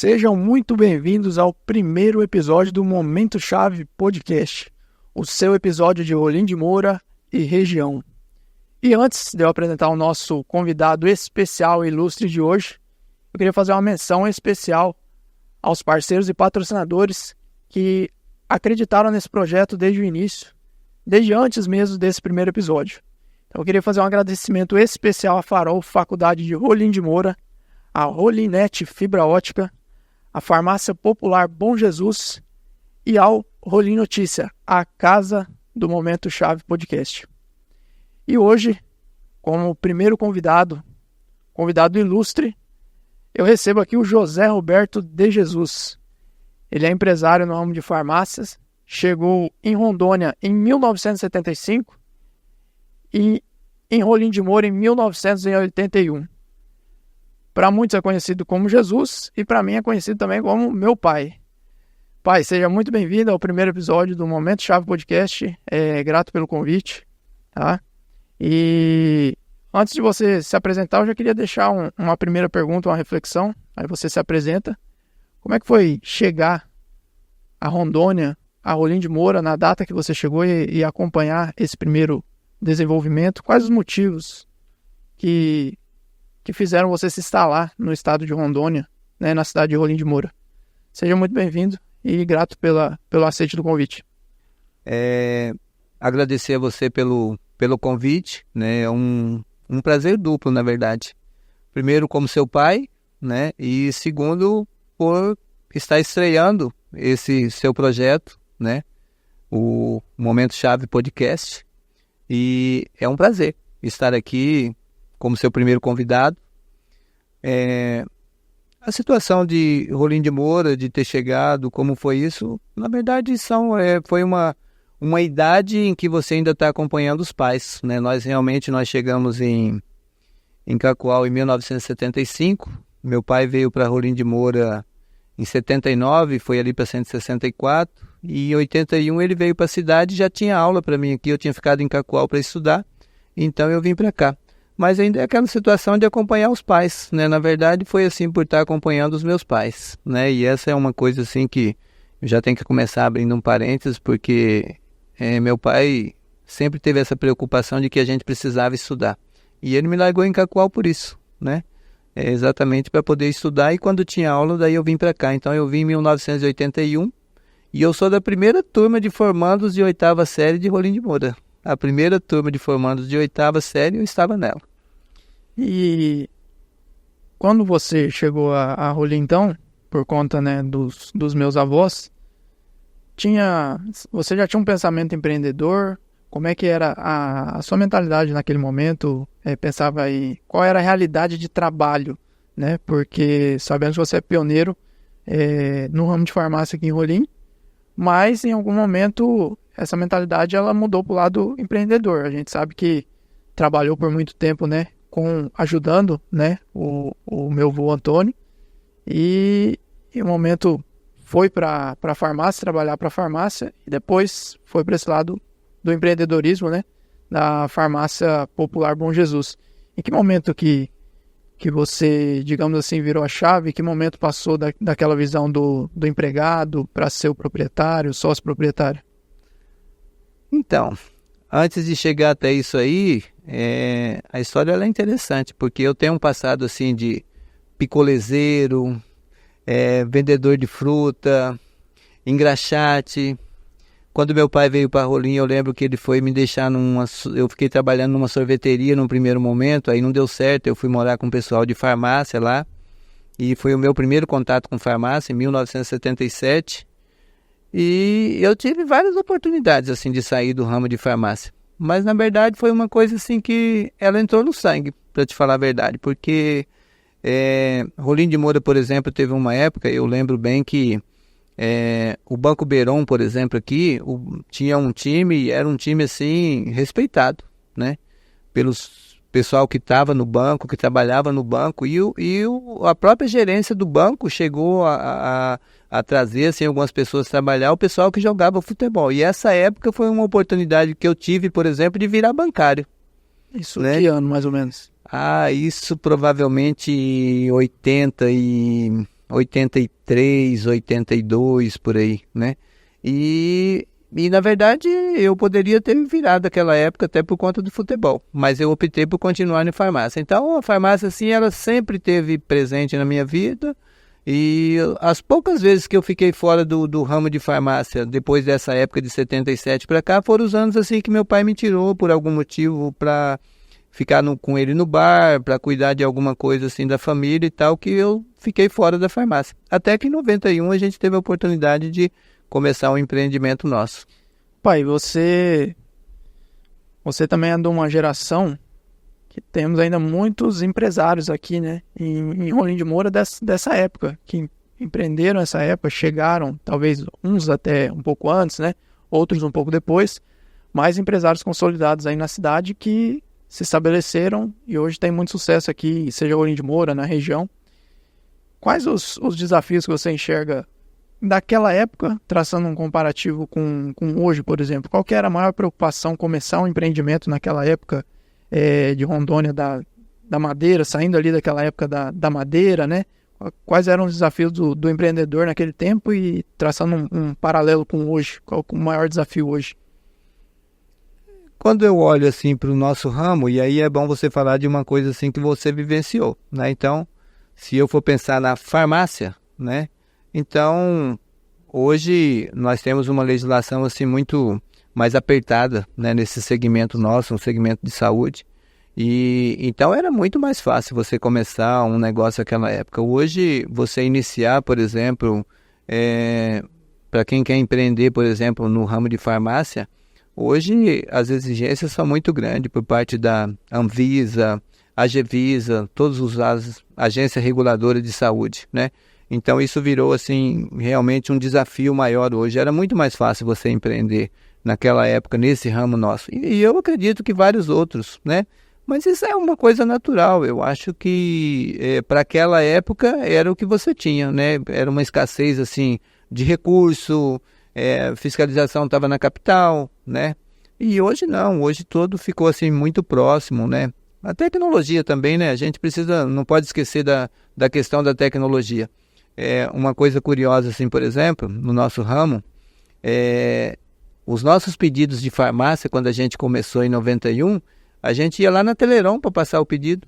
Sejam muito bem-vindos ao primeiro episódio do Momento Chave Podcast, o seu episódio de Rolim de Moura e região. E antes de eu apresentar o nosso convidado especial e ilustre de hoje, eu queria fazer uma menção especial aos parceiros e patrocinadores que acreditaram nesse projeto desde o início, desde antes mesmo desse primeiro episódio. Então eu queria fazer um agradecimento especial à Farol Faculdade de Rolim de Moura, a Rolinet Fibra Ótica, a Farmácia Popular Bom Jesus e ao Rolim Notícia, a casa do Momento Chave Podcast. E hoje, como primeiro convidado ilustre, eu recebo aqui o José Roberto de Jesus. Ele é empresário no ramo de farmácias, chegou em Rondônia em 1975 e em Rolim de Moura em 1981. Para muitos é conhecido como Jesus e para mim é conhecido também como meu pai. Pai, seja muito bem-vindo ao primeiro episódio do Momento Chave Podcast. Grato pelo convite, tá? E antes de você se apresentar, eu já queria deixar uma primeira pergunta, uma reflexão. Aí você se apresenta. Como é que foi chegar a Rondônia, a Rolim de Moura, na data que você chegou e acompanhar esse primeiro desenvolvimento? Quais os motivos que fizeram você se instalar no estado de Rondônia, né, na cidade de Rolim de Moura? Seja muito bem-vindo e grato pelo aceite do convite. Agradecer a você pelo convite, né? É um prazer duplo, na verdade. Primeiro, como seu pai, né? E segundo, por estar estreando esse seu projeto, né? O Momento Chave Podcast. E é um prazer estar aqui como seu primeiro convidado. A situação de Rolim de Moura, de ter chegado, como foi isso, na verdade foi uma idade em que você ainda está acompanhando os pais, né? Nós chegamos em Cacoal em 1975, meu pai veio para Rolim de Moura em 79, foi ali para 164, e em 81 ele veio para a cidade, já tinha aula para mim aqui, eu tinha ficado em Cacoal para estudar, então eu vim para cá. Mas ainda é aquela situação de acompanhar os pais, né? Na verdade foi assim por estar acompanhando os meus pais, né? E essa é uma coisa assim que eu já tenho que começar abrindo um parênteses, porque meu pai sempre teve essa preocupação de que a gente precisava estudar. E ele me largou em Cacoal por isso, né? Exatamente para poder estudar, e quando tinha aula daí eu vim para cá. Então eu vim em 1981 e eu sou da primeira turma de formandos de 8ª série de Rolim de Moura. A primeira turma de formandos de 8ª série, eu estava nela. E quando você chegou a Rolim, então, por conta, né, dos meus avós, você já tinha um pensamento empreendedor? Como é que era a sua mentalidade naquele momento? Pensava aí, qual era a realidade de trabalho, né? Porque sabemos que você é pioneiro no ramo de farmácia aqui em Rolim, mas em algum momento essa mentalidade ela mudou para o lado empreendedor. A gente sabe que trabalhou por muito tempo, né, ajudando, né, o meu avô Antônio, e em um momento foi para a farmácia, trabalhar para a farmácia, e depois foi para esse lado do empreendedorismo, né, da Farmácia Popular Bom Jesus. Em que momento que você, digamos assim, virou a chave? Que momento passou daquela visão do empregado para ser o proprietário, sócio proprietário? Então, antes de chegar até isso aí, a história ela é interessante, porque eu tenho um passado assim de picolezeiro, vendedor de fruta, engraxate. Quando meu pai veio para Rolim, eu lembro que ele foi me deixar eu fiquei trabalhando numa sorveteria num primeiro momento, aí não deu certo, eu fui morar com o pessoal de farmácia lá, e foi o meu primeiro contato com farmácia em 1977. E eu tive várias oportunidades assim de sair do ramo de farmácia. Mas na verdade foi uma coisa assim que ela entrou no sangue, para te falar a verdade. Porque Rolim de Moura, por exemplo, teve uma época, eu lembro bem que o Banco Beron, por exemplo, aqui, tinha um time, era um time assim respeitado, né? Pelos pessoal que estava no banco, que trabalhava no banco, e a própria gerência do banco chegou a trazer assim, algumas pessoas trabalhar, o pessoal que jogava futebol. E essa época foi uma oportunidade que eu tive, por exemplo, de virar bancário. Isso, né? Que ano, mais ou menos? Isso provavelmente 80 e... 83, 82, por aí, né? E na verdade, eu poderia ter virado aquela época até por conta do futebol, mas eu optei por continuar na farmácia. Então, a farmácia, assim, ela sempre esteve presente na minha vida, e as poucas vezes que eu fiquei fora do ramo de farmácia, depois dessa época de 77 para cá, foram os anos, assim, que meu pai me tirou por algum motivo para ficar com ele no bar, para cuidar de alguma coisa, assim, da família e tal, que eu fiquei fora da farmácia. Até que em 91 a gente teve a oportunidade de começar um empreendimento nosso. Pai, você também é de uma geração que temos ainda muitos empresários aqui, né, em Rolim de Moura dessa época, que empreenderam essa época, chegaram, talvez uns até um pouco antes, né, outros um pouco depois, mas empresários consolidados aí na cidade que se estabeleceram e hoje tem muito sucesso aqui, seja Rolim de Moura, na região. Quais os desafios que você enxerga daquela época, traçando um comparativo com hoje, por exemplo? Qual que era a maior preocupação começar um empreendimento naquela época de Rondônia, da madeira, saindo ali daquela época da madeira, né? Quais eram os desafios do empreendedor naquele tempo e traçando um paralelo com hoje? Qual o maior desafio hoje? Quando eu olho assim para o nosso ramo, e aí é bom você falar de uma coisa assim que você vivenciou, né? Então, se eu for pensar na farmácia, né? Então, hoje nós temos uma legislação assim muito mais apertada, né, nesse segmento nosso, um segmento de saúde. E então era muito mais fácil você começar um negócio naquela época. Hoje, você iniciar, por exemplo, para quem quer empreender, por exemplo, no ramo de farmácia, hoje as exigências são muito grandes por parte da Anvisa, Agevisa, todas as agências reguladoras de saúde, né? Então isso virou assim realmente um desafio maior hoje. Era muito mais fácil você empreender naquela época nesse ramo nosso. E eu acredito que vários outros, né? Mas isso é uma coisa natural. Eu acho que para aquela época era o que você tinha, né? Era uma escassez assim de recurso, fiscalização estava na capital, né? E hoje não, hoje tudo ficou assim muito próximo, né? A tecnologia também, né? A gente não pode esquecer da questão da tecnologia. Uma coisa curiosa, assim, por exemplo, no nosso ramo, os nossos pedidos de farmácia, quando a gente começou em 91, a gente ia lá na Teleiron para passar o pedido.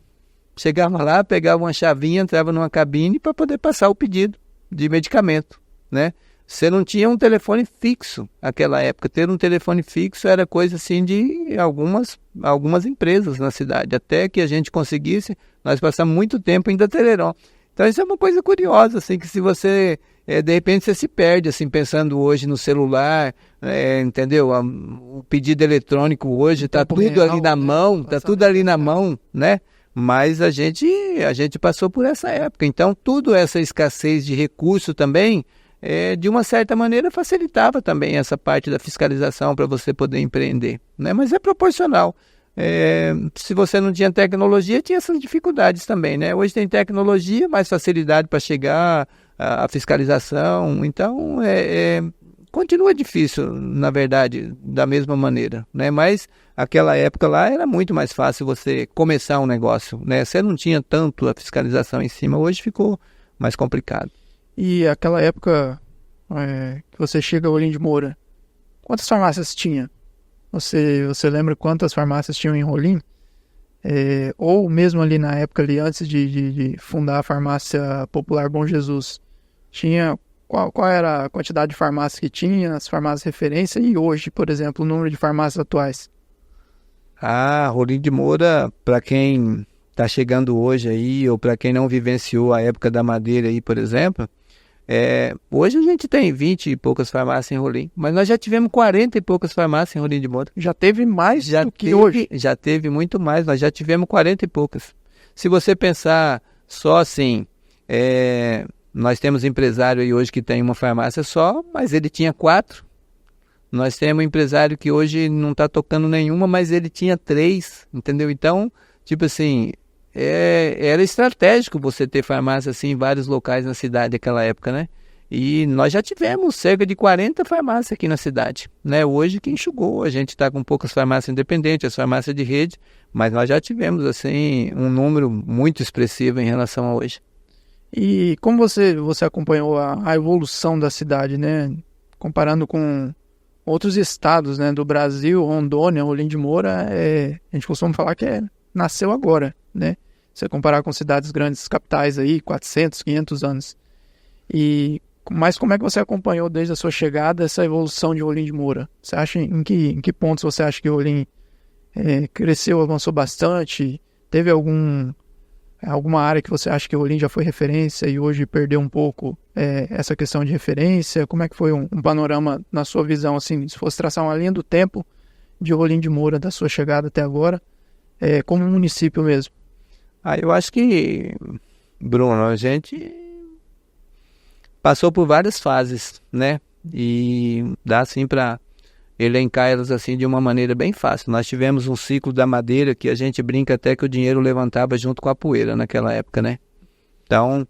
Chegava lá, pegava uma chavinha, entrava numa cabine para poder passar o pedido de medicamento, né? Você não tinha um telefone fixo naquela época. Ter um telefone fixo era coisa assim de algumas empresas na cidade. Até que a gente conseguisse, nós passamos muito tempo indo a Teleiron. Então isso é uma coisa curiosa, assim, que se você, de repente você se perde, assim, pensando hoje no celular, entendeu? O pedido eletrônico hoje está tudo ali na mão, está tudo ali na mão, né? Mas a gente passou por essa época. Então, tudo essa escassez de recurso também, de uma certa maneira, facilitava também essa parte da fiscalização para você poder empreender, né? Mas é proporcional. Se você não tinha tecnologia, tinha essas dificuldades também, né? Hoje tem tecnologia, mais facilidade para chegar à fiscalização. Então, continua difícil, na verdade, da mesma maneira, né? Mas aquela época lá era muito mais fácil você começar um negócio, né? Você não tinha tanto a fiscalização em cima, hoje ficou mais complicado. E aquela época que você chega ao Rolim de Moura, quantas farmácias tinha? Você lembra quantas farmácias tinham em Rolim? Ou mesmo ali na época, ali, antes de fundar a farmácia Popular Bom Jesus, tinha qual era a quantidade de farmácias que tinha, as farmácias de referência, e hoje, por exemplo, o número de farmácias atuais? Rolim de Moura, para quem está chegando hoje aí, ou para quem não vivenciou a época da madeira aí, por exemplo, hoje a gente tem 20 e poucas farmácias em Rolim, mas nós já tivemos 40 e poucas farmácias em Rolim de Moura. Já teve mais do que hoje? Já teve muito mais, nós já tivemos 40 e poucas. Se você pensar só assim, nós temos empresário aí hoje que tem uma farmácia só, mas ele tinha 4. Nós temos um empresário que hoje não está tocando nenhuma, mas ele tinha 3, entendeu? Então, tipo assim, era estratégico você ter farmácia assim em vários locais na cidade naquela época, né? E nós já tivemos cerca de 40 farmácias aqui na cidade, né? Hoje que enxugou, a gente está com poucas farmácias independentes, as farmácias de rede, mas nós já tivemos assim um número muito expressivo em relação a hoje. E como você acompanhou a evolução da cidade, né? Comparando com outros estados, né, do Brasil, Rondônia, Rolim de Moura, a gente costuma falar que nasceu agora, né? Se você comparar com cidades grandes, capitais aí, 400, 500 anos. Mas como é que você acompanhou desde a sua chegada essa evolução de Rolim de Moura? Você acha em que pontos você acha que Rolim cresceu, avançou bastante? Teve alguma área que você acha que Rolim já foi referência e hoje perdeu um pouco essa questão de referência? Como é que foi um panorama na sua visão, assim, se fosse traçar uma linha do tempo de Rolim de Moura, da sua chegada até agora, como um município mesmo? Eu acho que, Bruno, a gente passou por várias fases, né? E dá assim para elencar elas assim de uma maneira bem fácil. Nós tivemos um ciclo da madeira que a gente brinca até que o dinheiro levantava junto com a poeira naquela época, né? Então,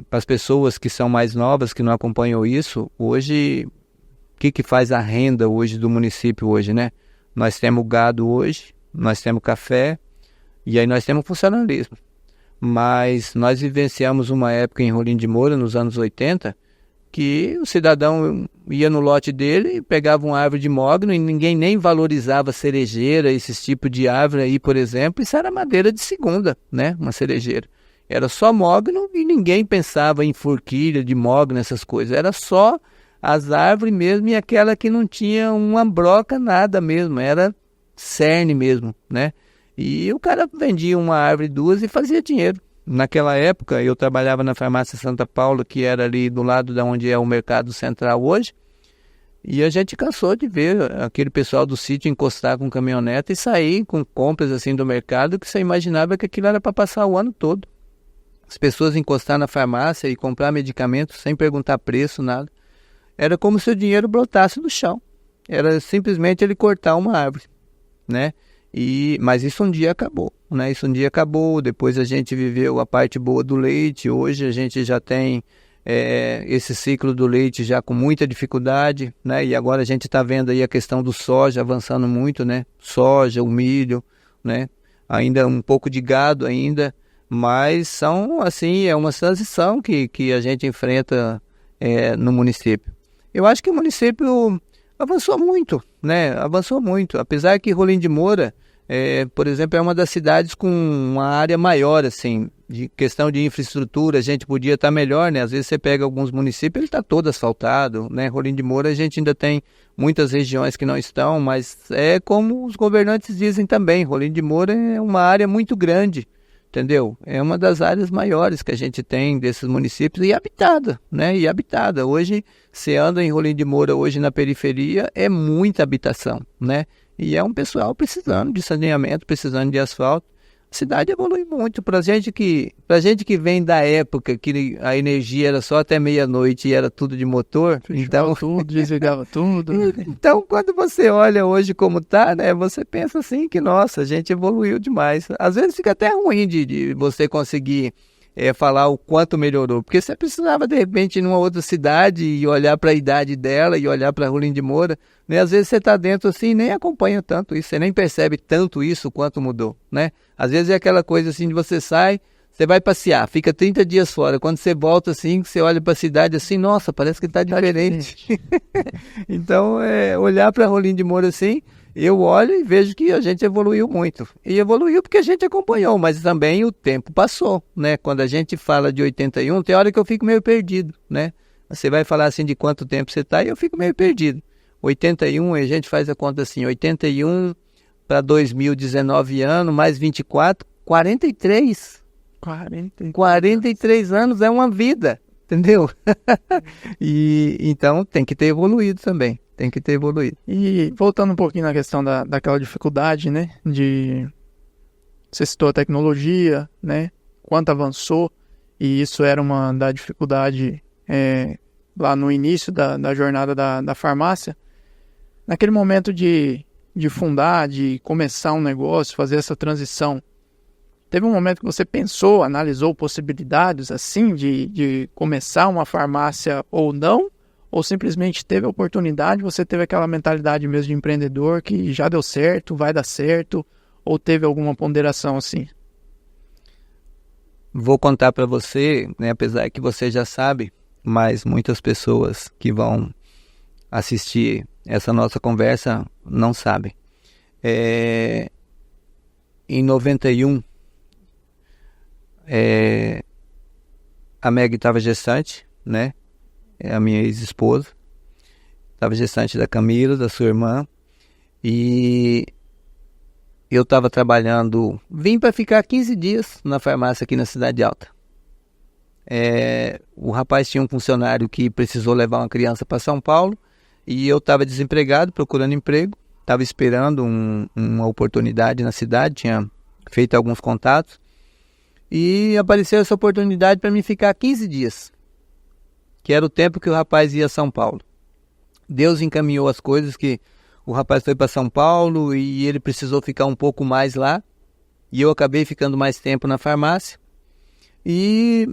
para as pessoas que são mais novas, que não acompanham isso, hoje, o que faz a renda hoje do município hoje, né? Nós temos gado hoje, nós temos café e aí nós temos funcionalismo. Mas nós vivenciamos uma época em Rolim de Moura, nos anos 80, que o cidadão ia no lote dele, pegava uma árvore de mogno e ninguém nem valorizava cerejeira, esses tipos de árvore aí, por exemplo. Isso era madeira de segunda, né? Uma cerejeira. Era só mogno e ninguém pensava em forquilha de mogno, essas coisas. Era só as árvores mesmo e aquela que não tinha uma broca, nada mesmo. Era cerne mesmo, né? E o cara vendia uma árvore, duas e fazia dinheiro. Naquela época, eu trabalhava na farmácia Santa Paula, que era ali do lado de onde é o Mercado Central hoje, e a gente cansou de ver aquele pessoal do sítio encostar com caminhonete e sair com compras assim do mercado, que você imaginava que aquilo era para passar o ano todo. As pessoas encostar na farmácia e comprar medicamentos sem perguntar preço, nada. Era como se o dinheiro brotasse do chão. Era simplesmente ele cortar uma árvore, né? Mas isso um dia acabou, né? Isso um dia acabou, depois a gente viveu a parte boa do leite, hoje a gente já tem esse ciclo do leite já com muita dificuldade, né? E agora a gente está vendo aí a questão do soja avançando muito, né? Soja, o milho, né? Ainda um pouco de gado ainda, mas são assim, é uma transição que a gente enfrenta no município. Eu acho que o município avançou muito, né? Avançou muito, apesar que Rolim de Moura, por exemplo, é uma das cidades com uma área maior, assim, de questão de infraestrutura, a gente podia estar melhor, né? Às vezes você pega alguns municípios, ele está todo asfaltado, né? Rolim de Moura a gente ainda tem muitas regiões que não estão, mas é como os governantes dizem também, Rolim de Moura é uma área muito grande, entendeu? É uma das áreas maiores que a gente tem desses municípios e habitada, né? E habitada. Hoje, você anda em Rolim de Moura, hoje na periferia, é muita habitação, né? E é um pessoal precisando de saneamento, precisando de asfalto. A cidade evolui muito. Pra gente que vem da época que a energia era só até meia-noite e era tudo de motor, então tudo, desligava tudo. Então, quando você olha hoje como tá, né, você pensa assim que, nossa, a gente evoluiu demais. Às vezes fica até ruim de você conseguir falar o quanto melhorou, porque você precisava de repente ir numa outra cidade e olhar para a idade dela e olhar para Rolim de Moura, né? Às vezes você está dentro assim e nem acompanha tanto isso, você nem percebe tanto isso quanto mudou, né? Às vezes é aquela coisa assim de você sai, você vai passear, fica 30 dias fora, quando você volta assim, você olha para a cidade assim, nossa, parece que está diferente. Então, olhar para Rolim de Moura assim, eu olho e vejo que a gente evoluiu muito. E evoluiu porque a gente acompanhou, mas também o tempo passou, né? Quando a gente fala de 81, tem hora que eu fico meio perdido, né? Você vai falar assim de quanto tempo você está e eu fico meio perdido. 81, a gente faz a conta assim, 81 para 2019 anos, mais 24, 43. 43 anos é uma vida, entendeu? E então tem que ter evoluído também. Tem que ter evoluído. E voltando um pouquinho na questão daquela dificuldade, né? Você citou a tecnologia, né? Quanto avançou, e isso era uma da dificuldade lá no início da jornada da farmácia. Naquele momento de fundar, de começar um negócio, fazer essa transição, teve um momento que você pensou, analisou possibilidades assim de começar uma farmácia ou não? Ou simplesmente teve a oportunidade, você teve aquela mentalidade mesmo de empreendedor que já deu certo, vai dar certo, ou teve alguma ponderação assim? vou contar para você, né, apesar que você já sabe, mas muitas pessoas que vão assistir essa nossa conversa não sabem. Em 91, a Meg estava gestante, né? É a minha ex-esposa. Estava gestante da Camila, da sua irmã. E eu estava trabalhando, vim para ficar 15 dias na farmácia aqui na Cidade Alta. O rapaz tinha um funcionário que precisou levar uma criança para São Paulo e eu estava desempregado, procurando emprego. Estava esperando uma oportunidade na cidade, tinha feito alguns contatos e apareceu essa oportunidade para mim ficar 15 dias, que era o tempo que o rapaz ia a São Paulo. Deus encaminhou as coisas que o rapaz foi para São Paulo e ele precisou ficar um pouco mais lá e eu acabei ficando mais tempo na farmácia e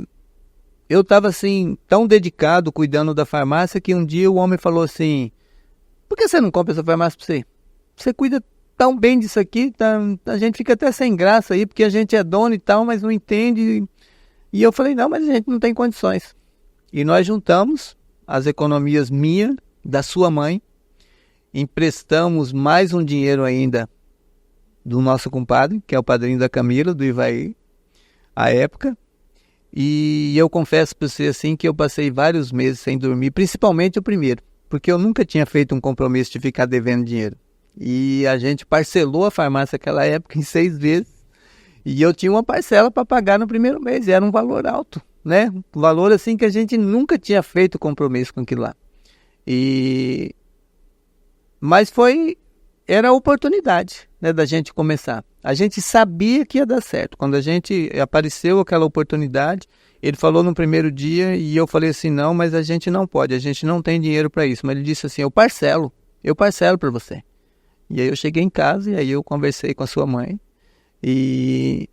eu estava assim tão dedicado cuidando da farmácia que um dia o homem falou assim: por que você não compra essa farmácia para você? Você cuida tão bem disso aqui, tá, a gente fica até sem graça aí, porque a gente é dono e tal, mas não entende. E eu falei, não, mas a gente não tem condições. E nós juntamos as economias minha, da sua mãe, emprestamos mais um dinheiro ainda do nosso compadre, que é o padrinho da Camila, do Ivaí, à época. E eu confesso para você assim que eu passei vários meses sem dormir, principalmente o primeiro, porque eu nunca tinha feito um compromisso de ficar devendo dinheiro. E a gente parcelou a farmácia naquela época em 6 vezes. E eu tinha uma parcela para pagar no primeiro mês. E era um valor alto, né? Um valor assim que a gente nunca tinha feito compromisso com aquilo lá. Mas era a oportunidade, né, da gente começar. A gente sabia que ia dar certo. Quando a gente apareceu aquela oportunidade, ele falou no primeiro dia e eu falei assim, não, mas a gente não pode, a gente não tem dinheiro para isso. Mas ele disse assim, eu parcelo para você. E aí eu cheguei em casa e aí eu conversei com a sua mãe e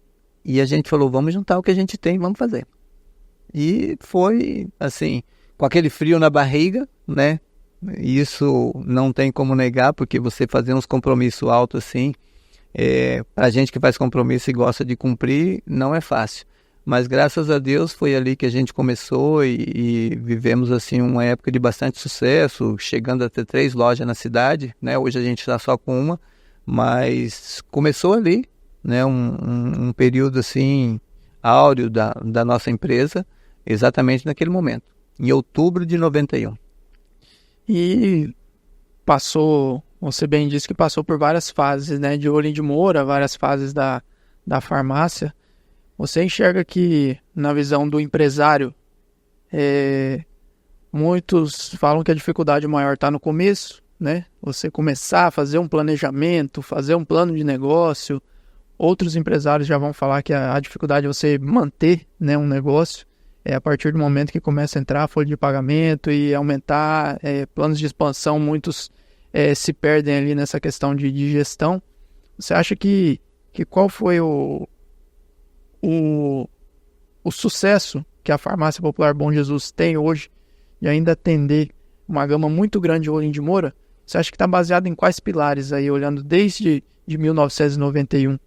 a gente falou, vamos juntar o que a gente tem, vamos fazer. E foi assim, com aquele frio na barriga, né? Isso não tem como negar, porque você fazer uns compromissos altos assim, pra gente que faz compromisso e gosta de cumprir, não é fácil. Mas graças a Deus foi ali que a gente começou e vivemos assim uma época de bastante sucesso, chegando a ter 3 lojas na cidade, né? Hoje a gente está só com uma, mas começou ali, né? Um período assim áureo da nossa empresa, exatamente naquele momento, em outubro de 91. E passou, você bem disse que passou por várias fases, né? De Rolim de Moura, várias fases da farmácia. Você enxerga que, na visão do empresário, muitos falam que a dificuldade maior está no começo, né? Você começar a fazer um planejamento, fazer um plano de negócio. Outros empresários já vão falar que a dificuldade é você manter, né, um negócio. A partir do momento que começa a entrar a folha de pagamento e aumentar planos de expansão, muitos se perdem ali nessa questão de gestão. Você acha que qual foi o sucesso que a Farmácia Popular Bom Jesus tem hoje de ainda atender uma gama muito grande de Rolim de Moura? Você acha que está baseado em quais pilares aí, olhando desde 1991?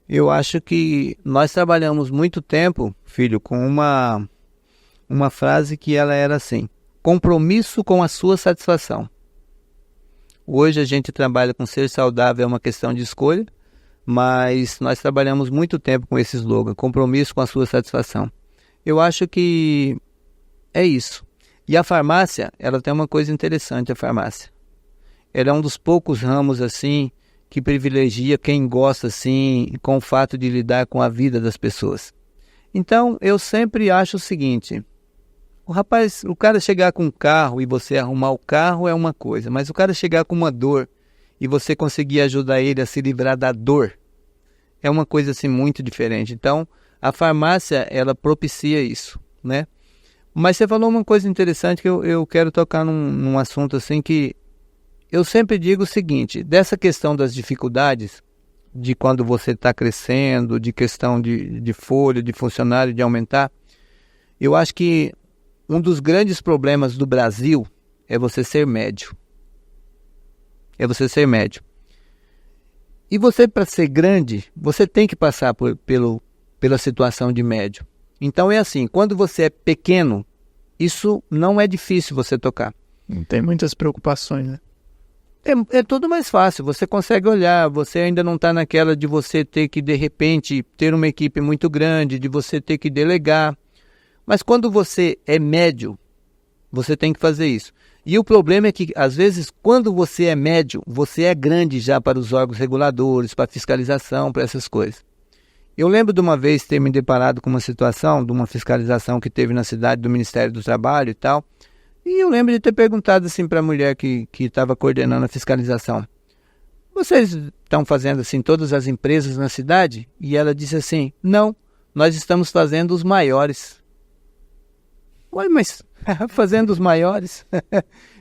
Eu acho que nós trabalhamos muito tempo, filho, com uma frase que ela era assim: compromisso com a sua satisfação. Hoje a gente trabalha com ser saudável, é uma questão de escolha, mas nós trabalhamos muito tempo com esse slogan, compromisso com a sua satisfação. Eu acho que é isso. E a farmácia, ela tem uma coisa interessante, a farmácia. Ela é um dos poucos ramos assim que privilegia quem gosta assim com o fato de lidar com a vida das pessoas. Então, eu sempre acho o seguinte: o cara chegar com um carro e você arrumar o carro é uma coisa, mas o cara chegar com uma dor e você conseguir ajudar ele a se livrar da dor é uma coisa assim muito diferente. Então, a farmácia, ela propicia isso, né? Mas você falou uma coisa interessante que eu quero tocar num assunto assim que eu sempre digo o seguinte: dessa questão das dificuldades, de quando você está crescendo, de questão de folha, de funcionário, de aumentar, eu acho que um dos grandes problemas do Brasil é você ser médio. É você ser médio. E você, para ser grande, você tem que passar pelo pela situação de médio. Então é assim, quando você é pequeno, isso não é difícil você tocar. Não tem muitas preocupações, né? É tudo mais fácil, você consegue olhar, você ainda não está naquela de você ter que, de repente, ter uma equipe muito grande, de você ter que delegar. Mas quando você é médio, você tem que fazer isso. E o problema é que, às vezes, quando você é médio, você é grande já para os órgãos reguladores, para fiscalização, para essas coisas. Eu lembro de uma vez ter me deparado com uma situação de uma fiscalização que teve na cidade do Ministério do Trabalho e tal. E eu lembro de ter perguntado assim para a mulher que estava coordenando a fiscalização: vocês estão fazendo assim todas as empresas na cidade? E ela disse assim: não, nós estamos fazendo os maiores. Ué, mas fazendo os maiores?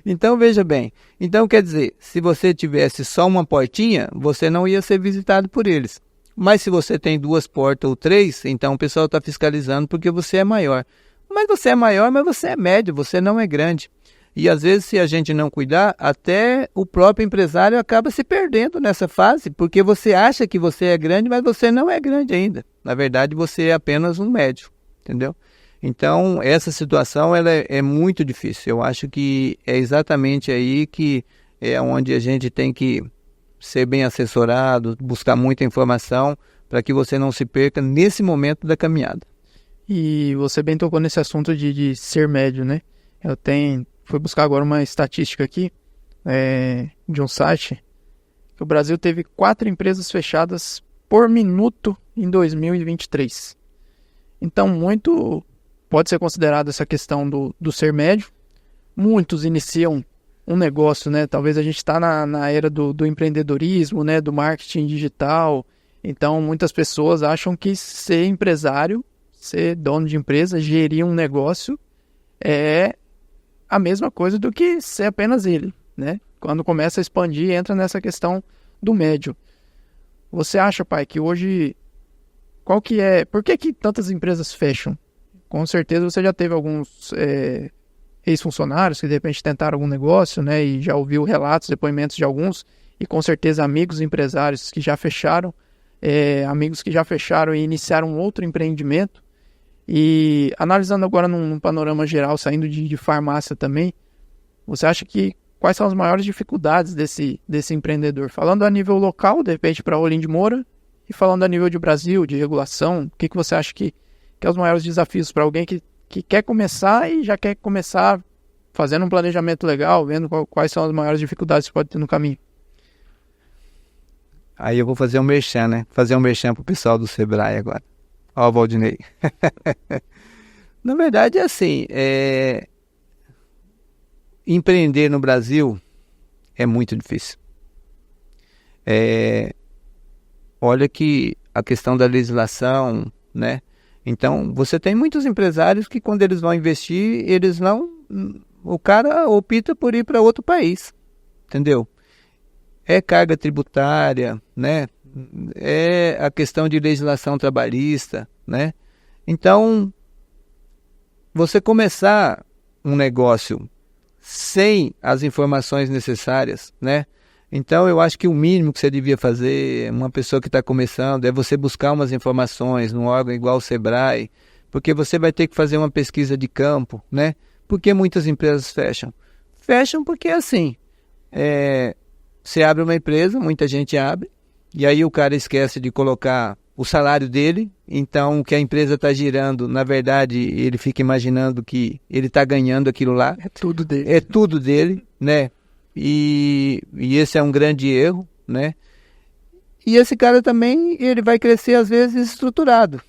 Então veja bem, então quer dizer, se você tivesse só uma portinha, você não ia ser visitado por eles. Mas se você tem 2 portas ou 3, então o pessoal está fiscalizando porque você é maior. Mas você é maior, mas você é médio, você não é grande. E às vezes, se a gente não cuidar, até o próprio empresário acaba se perdendo nessa fase, porque você acha que você é grande, mas você não é grande ainda. Na verdade, você é apenas um médio, entendeu? Então, essa situação ela é muito difícil. Eu acho que é exatamente aí que é onde a gente tem que ser bem assessorado, buscar muita informação, para que você não se perca nesse momento da caminhada. E você bem tocou nesse assunto de ser médio, né? Fui buscar agora uma estatística aqui de um site, que o Brasil teve 4 empresas fechadas por minuto em 2023. Então, muito pode ser considerado essa questão do ser médio. Muitos iniciam um negócio, né? Talvez a gente está na era do empreendedorismo, né? Do marketing digital. Então, muitas pessoas acham que ser empresário, ser dono de empresa, gerir um negócio é a mesma coisa do que ser apenas ele, né? Quando começa a expandir, entra nessa questão do médio. Você acha, pai, que hoje por que tantas empresas fecham? Com certeza você já teve alguns ex-funcionários que de repente tentaram algum negócio, né? E já ouviu relatos, depoimentos de alguns, e com certeza amigos empresários que já fecharam, amigos que já fecharam e iniciaram outro empreendimento. E analisando agora num panorama geral, saindo de farmácia também, você acha que quais são as maiores dificuldades desse empreendedor? Falando a nível local, de repente para Rolim de Moura, e falando a nível de Brasil, de regulação, o que você acha que é os maiores desafios para alguém que quer começar e já quer começar fazendo um planejamento legal, vendo quais são as maiores dificuldades que pode ter no caminho? Aí eu vou fazer um merchan, né? Fazer um merchan pro pessoal do Sebrae agora. Ó, Valdinei. Na verdade, é assim, empreender no Brasil é muito difícil. Olha que a questão da legislação, né? Então, você tem muitos empresários que quando eles vão investir, o cara opta por ir para outro país, entendeu? É carga tributária, né? É a questão de legislação trabalhista, né? Então, você começar um negócio sem as informações necessárias, né? Então, eu acho que o mínimo que você devia fazer, uma pessoa que está começando, é você buscar umas informações num órgão igual o Sebrae, porque você vai ter que fazer uma pesquisa de campo, né? Por que muitas empresas fecham? Fecham porque, assim, você abre uma empresa, muita gente abre, e aí o cara esquece de colocar o salário dele, então o que a empresa está girando, na verdade, ele fica imaginando que ele está ganhando aquilo lá. É tudo dele. É tudo dele, né? E esse é um grande erro, né? E esse cara também, ele vai crescer às vezes estruturado.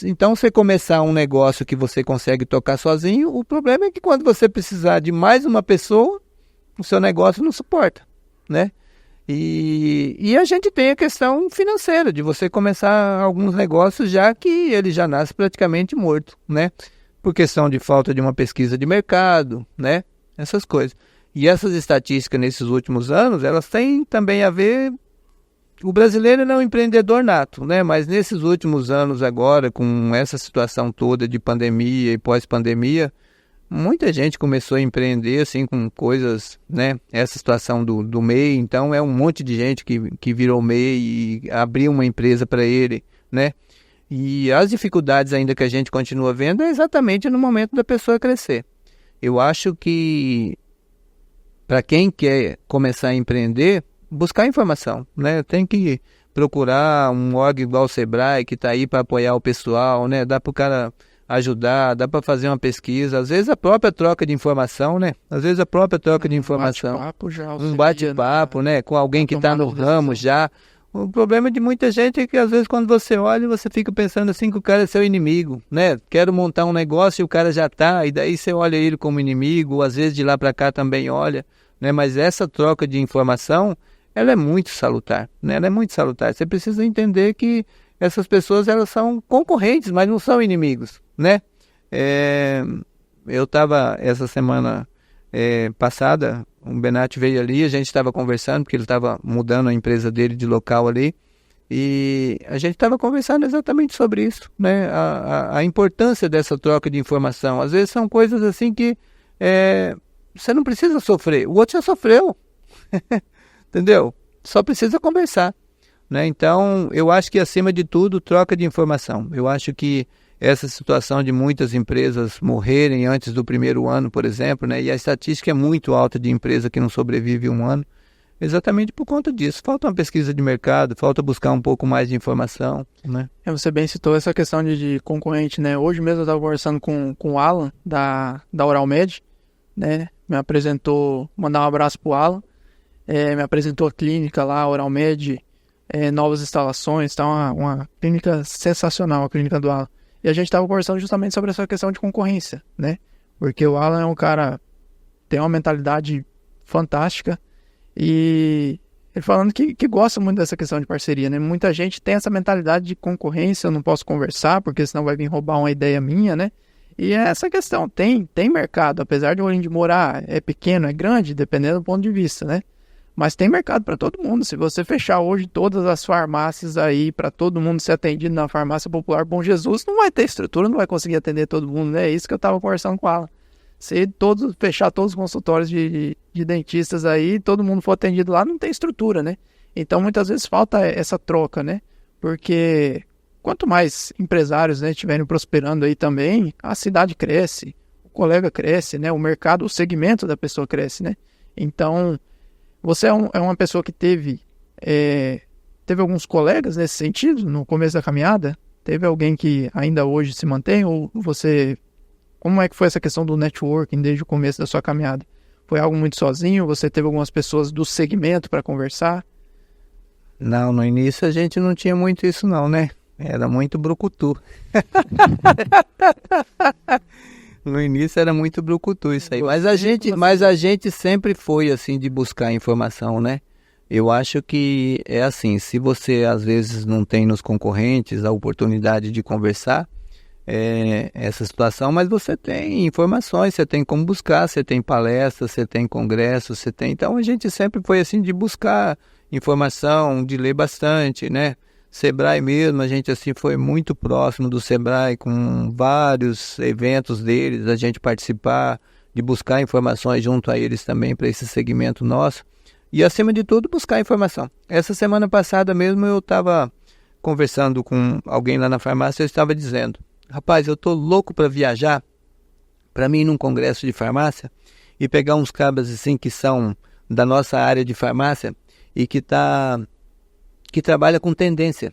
Então, você começar um negócio que você consegue tocar sozinho, o problema é que quando você precisar de mais uma pessoa, o seu negócio não suporta, né? E a gente tem a questão financeira, de você começar alguns negócios já que ele já nasce praticamente morto, né? Por questão de falta de uma pesquisa de mercado, né? Essas coisas. E essas estatísticas nesses últimos anos, elas têm também a ver... O brasileiro não é um empreendedor nato, né? Mas nesses últimos anos agora, com essa situação toda de pandemia e pós-pandemia, muita gente começou a empreender assim com coisas, né? Essa situação do MEI, então é um monte de gente que virou MEI e abriu uma empresa para ele, né? E as dificuldades ainda que a gente continua vendo é exatamente no momento da pessoa crescer. Eu acho que para quem quer começar a empreender, buscar informação, né? Tem que procurar um órgão igual o Sebrae, que está aí para apoiar o pessoal, né? Dá para o cara ajudar, dá para fazer uma pesquisa, às vezes a própria troca de informação, né? Às vezes a própria troca de informação, um bate-papo, né? Com alguém que está no ramo já. O problema de muita gente é que às vezes quando você olha, você fica pensando assim que o cara é seu inimigo, né? Quero montar um negócio e o cara já tá, e daí você olha ele como inimigo, ou às vezes de lá para cá também olha, né? Mas essa troca de informação, ela é muito salutar, né? Ela é muito salutar. Você precisa entender que essas pessoas, elas são concorrentes, mas não são inimigos, né? Eu estava essa semana passada, o Benatti veio ali, a gente estava conversando, porque ele estava mudando a empresa dele de local ali, e a gente estava conversando exatamente sobre isso, né? A importância dessa troca de informação. Às vezes são coisas assim que você não precisa sofrer, o outro já sofreu, entendeu? Só precisa conversar, né? Então, eu acho que acima de tudo, troca de informação. Eu acho que essa situação de muitas empresas morrerem antes do primeiro ano, por exemplo, né? E a estatística é muito alta de empresa que não sobrevive um ano, exatamente por conta disso. Falta uma pesquisa de mercado, falta buscar um pouco mais de informação, né? Você bem citou essa questão de concorrente, né? Hoje mesmo eu estava conversando com o Alan, da Oralmed, né? Me apresentou, mandar um abraço pro Alan, me apresentou a clínica lá, a Oralmed, novas instalações, tá uma clínica sensacional, a clínica do Alan. E a gente estava conversando justamente sobre essa questão de concorrência, né? Porque o Alan é um cara, tem uma mentalidade fantástica, e ele falando que gosta muito dessa questão de parceria, né? Muita gente tem essa mentalidade de concorrência, eu não posso conversar, porque senão vai vir roubar uma ideia minha, né? E é essa questão, tem mercado, apesar de o Rolim de Moura é pequeno, é grande, dependendo do ponto de vista, né? Mas tem mercado para todo mundo. Se você fechar hoje todas as farmácias aí, para todo mundo ser atendido na farmácia popular Bom Jesus, não vai ter estrutura, não vai conseguir atender todo mundo, né? É isso que eu estava conversando com ela. Se fechar todos os consultórios de dentistas aí, todo mundo for atendido lá, não tem estrutura, né? Então, muitas vezes falta essa troca, né? Porque quanto mais empresários, né, estiverem prosperando aí também, a cidade cresce, o colega cresce, né? O mercado, o segmento da pessoa cresce, né? Então, você é uma pessoa que teve alguns colegas nesse sentido, no começo da caminhada? Teve alguém que ainda hoje se mantém? Ou você... Como é que foi essa questão do networking desde o começo da sua caminhada? Foi algo muito sozinho? Você teve algumas pessoas do segmento para conversar? Não, no início a gente não tinha muito isso não, né? Era muito brucutu. No início era muito brucutu isso aí. Mas a gente sempre foi assim de buscar informação, né? Eu acho que é assim, se você às vezes não tem nos concorrentes a oportunidade de conversar essa situação, mas você tem informações, você tem como buscar, você tem palestras, você tem congressos, você tem... Então a gente sempre foi assim de buscar informação, de ler bastante, né? Sebrae mesmo, a gente assim foi muito próximo do Sebrae, com vários eventos deles, a gente participar, de buscar informações junto a eles também para esse segmento nosso, e acima de tudo buscar informação. Essa semana passada mesmo eu estava conversando com alguém lá na farmácia, eu estava dizendo: rapaz, eu estou louco para viajar, para mim ir num congresso de farmácia e pegar uns cabras assim que são da nossa área de farmácia e que trabalha com tendência,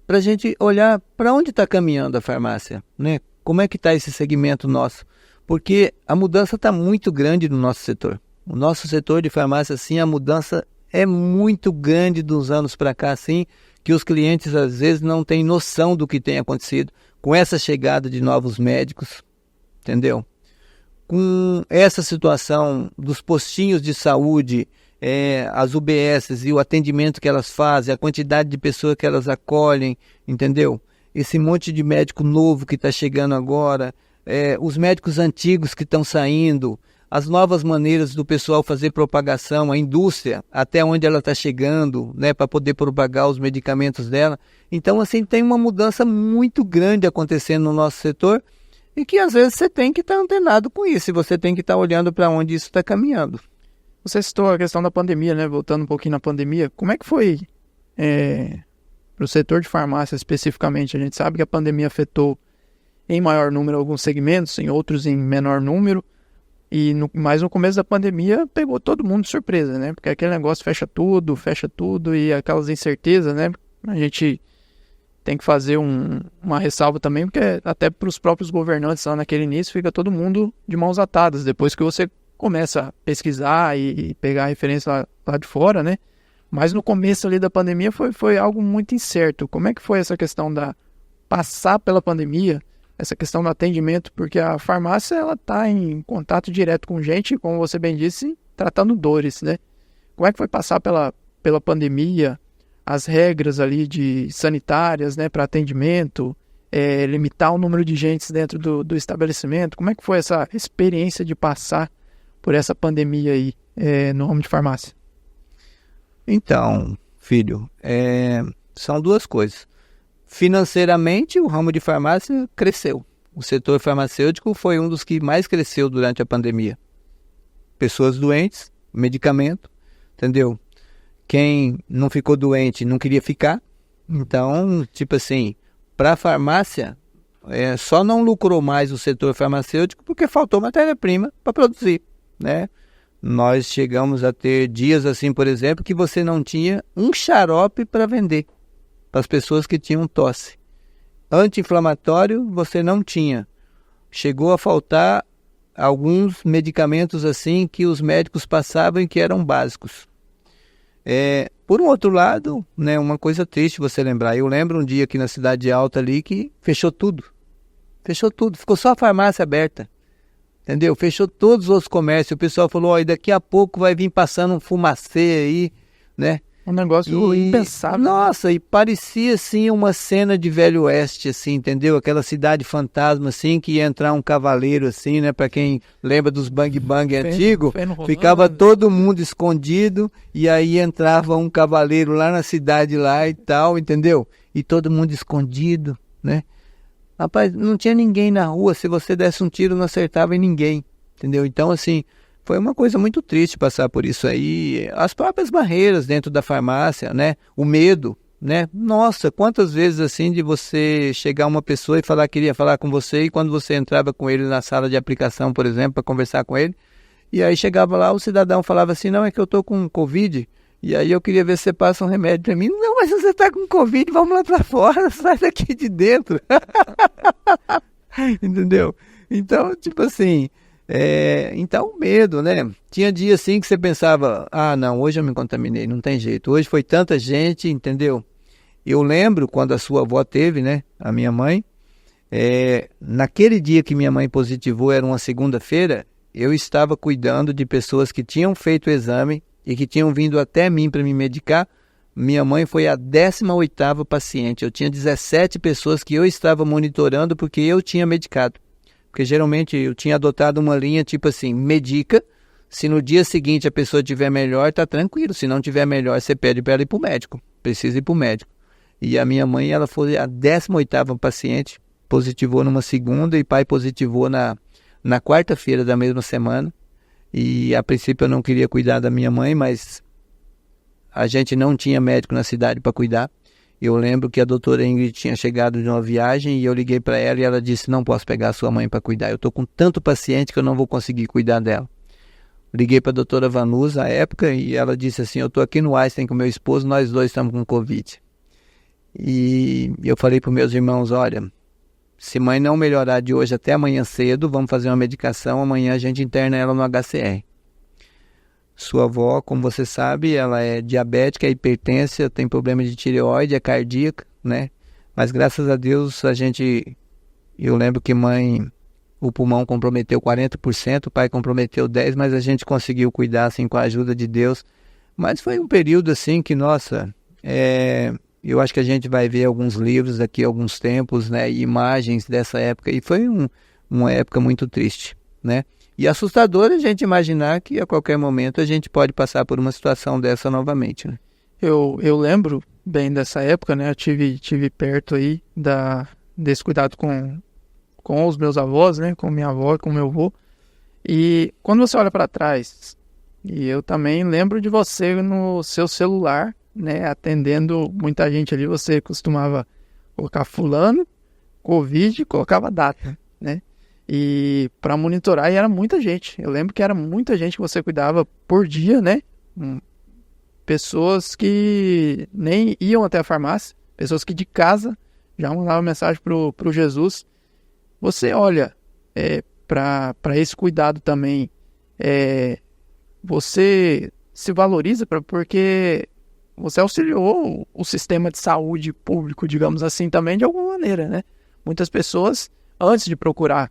para a gente olhar para onde está caminhando a farmácia, né? Como é que está esse segmento nosso? Porque a mudança está muito grande no nosso setor. O nosso setor de farmácia, sim, a mudança é muito grande dos anos para cá, assim, que os clientes às vezes não têm noção do que tem acontecido com essa chegada de novos médicos, entendeu? Com essa situação dos postinhos de saúde, as UBSs e o atendimento que elas fazem, a quantidade de pessoas que elas acolhem, entendeu? Esse monte de médico novo que está chegando agora, os médicos antigos que estão saindo, as novas maneiras do pessoal fazer propagação, a indústria, até onde ela está chegando, né, para poder propagar os medicamentos dela. Então, assim, tem uma mudança muito grande acontecendo no nosso setor e que às vezes você tem que estar antenado com isso, e você tem que estar olhando para onde isso está caminhando. Você citou a questão da pandemia, né? Voltando um pouquinho na pandemia, como é que foi o setor de farmácia especificamente. A gente sabe que a pandemia afetou em maior número alguns segmentos, em outros em menor número. Mas no começo da pandemia pegou todo mundo de surpresa, né? Porque aquele negócio fecha tudo e aquelas incertezas, né? A gente tem que fazer uma ressalva também, porque até para os próprios governantes lá naquele início fica todo mundo de mãos atadas. Depois que você começa a pesquisar e pegar a referência lá de fora, né? Mas no começo ali da pandemia foi algo muito incerto. Como é que foi essa questão da passar pela pandemia, essa questão do atendimento? Porque a farmácia, ela está em contato direto com gente, como você bem disse, tratando dores, né? Como é que foi passar pela pandemia, as regras ali sanitárias, né, para atendimento, limitar o número de gente dentro do estabelecimento? Como é que foi essa experiência de passar por essa pandemia aí no ramo de farmácia? Então, filho, são duas coisas. Financeiramente, o ramo de farmácia cresceu. O setor farmacêutico foi um dos que mais cresceu durante a pandemia. Pessoas doentes, medicamento, entendeu? Quem não ficou doente não queria ficar. Então, tipo assim, para a farmácia, só não lucrou mais o setor farmacêutico porque faltou matéria-prima para produzir, né? Nós chegamos a ter dias assim, por exemplo, que você não tinha um xarope para vender para as pessoas que tinham tosse. Anti-inflamatório você não tinha. Chegou a faltar alguns medicamentos assim que os médicos passavam e que eram básicos. Por um outro lado, né, uma coisa triste você lembrar. Eu lembro um dia aqui na Cidade Alta ali que fechou tudo. Fechou tudo, ficou só a farmácia aberta. Entendeu? Fechou todos os comércios. O pessoal falou, daqui a pouco vai vir passando um fumacê aí, né? Um negócio impensável. Nossa, e parecia assim uma cena de Velho Oeste, assim, entendeu? Aquela cidade fantasma, assim, que ia entrar um cavaleiro, assim, né? Para quem lembra dos Bang Bang antigo, ficava todo mundo escondido e aí entrava um cavaleiro lá na cidade lá e tal, entendeu? E todo mundo escondido, né? Rapaz, não tinha ninguém na rua, se você desse um tiro não acertava em ninguém, entendeu? Então, assim, foi uma coisa muito triste passar por isso aí. As próprias barreiras dentro da farmácia, né? O medo, né? Nossa, quantas vezes assim de você chegar uma pessoa e falar que queria falar com você e quando você entrava com ele na sala de aplicação, por exemplo, para conversar com ele, e aí chegava lá, o cidadão falava assim, não, é que eu tô com Covid, e aí eu queria ver se você passa um remédio para mim. Não, mas você tá com Covid, vamos lá para fora, sai daqui de dentro. Entendeu? Então, tipo assim... então o medo, né? Tinha dia assim que você pensava, não, hoje eu me contaminei, não tem jeito, hoje foi tanta gente, entendeu? Eu lembro quando a sua avó teve, né, a minha mãe, naquele dia que minha mãe positivou, era uma segunda-feira, eu estava cuidando de pessoas que tinham feito o exame e que tinham vindo até mim para me medicar. Minha mãe foi a 18ª paciente, eu tinha 17 pessoas que eu estava monitorando porque eu tinha medicado. Porque geralmente eu tinha adotado uma linha tipo assim, medica, se no dia seguinte a pessoa estiver melhor, tá tranquilo, se não estiver melhor, você pede para ela ir para o médico, precisa ir para o médico. E a minha mãe, ela foi a 18ª paciente, positivou numa segunda e pai positivou na quarta-feira da mesma semana. E a princípio eu não queria cuidar da minha mãe, mas a gente não tinha médico na cidade para cuidar. Eu lembro que a doutora Ingrid tinha chegado de uma viagem e eu liguei para ela e ela disse, não posso pegar a sua mãe para cuidar, eu estou com tanto paciente que eu não vou conseguir cuidar dela. Liguei para a doutora Vanusa à época e ela disse assim, eu estou aqui no Einstein com meu esposo, nós dois estamos com Covid. E eu falei para os meus irmãos, olha, se mãe não melhorar de hoje até amanhã cedo, vamos fazer uma medicação, amanhã a gente interna ela no HCR. Sua avó, como você sabe, ela é diabética, é hipertensa, tem problema de tireoide, é cardíaca, né? Mas graças a Deus eu lembro que o pulmão comprometeu 40%, o pai comprometeu 10%, mas a gente conseguiu cuidar assim com a ajuda de Deus. Mas foi um período assim que, nossa, eu acho que a gente vai ver alguns livros daqui a alguns tempos, né? E imagens dessa época, e foi uma época muito triste, né? E assustador a gente imaginar que a qualquer momento a gente pode passar por uma situação dessa novamente, né? Eu lembro bem dessa época, né? Eu tive perto aí desse cuidado com os meus avós, né? Com minha avó e com meu avô. E quando você olha para trás, e eu também lembro de você no seu celular né, atendendo muita gente ali, você costumava colocar fulano, Covid, colocava data, né? E para monitorar, e era muita gente. Eu lembro que era muita gente que você cuidava por dia, né? Pessoas que nem iam até a farmácia, pessoas que de casa já mandavam mensagem pro Jesus. Você olha para esse cuidado também, você se valoriza porque você auxiliou o sistema de saúde público, digamos assim, também de alguma maneira, né? Muitas pessoas, antes de procurar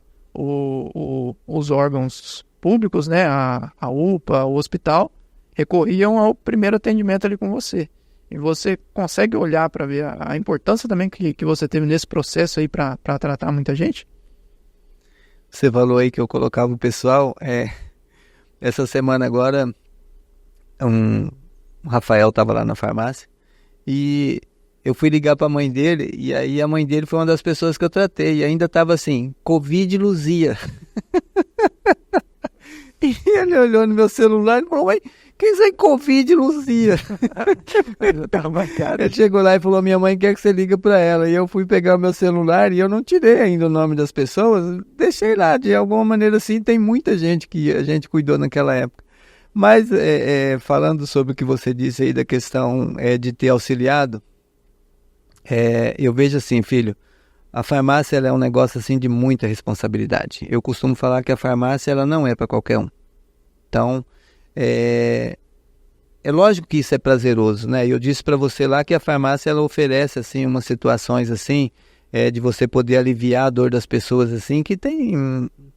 os órgãos públicos, né, a UPA, o hospital, recorriam ao primeiro atendimento ali com você. E você consegue olhar para ver a importância também que você teve nesse processo aí para tratar muita gente? Você falou aí que eu colocava o pessoal. Essa semana agora, o Rafael estava lá na farmácia e eu fui ligar para a mãe dele, e aí a mãe dele foi uma das pessoas que eu tratei, e ainda estava assim, Covid Luzia. E ele olhou no meu celular e falou, mãe, quem é Covid Luzia? Ele chegou lá e falou, minha mãe quer que você liga para ela. E eu fui pegar o meu celular e eu não tirei ainda o nome das pessoas, deixei lá, de alguma maneira assim, tem muita gente que a gente cuidou naquela época. Mas falando sobre o que você disse aí da questão de ter auxiliado, eu vejo assim, filho, a farmácia ela é um negócio assim de muita responsabilidade. Eu costumo falar que a farmácia ela não é para qualquer um. Então, é lógico que isso é prazeroso, né? Eu disse para você lá que a farmácia ela oferece assim umas situações assim de você poder aliviar a dor das pessoas assim que tem,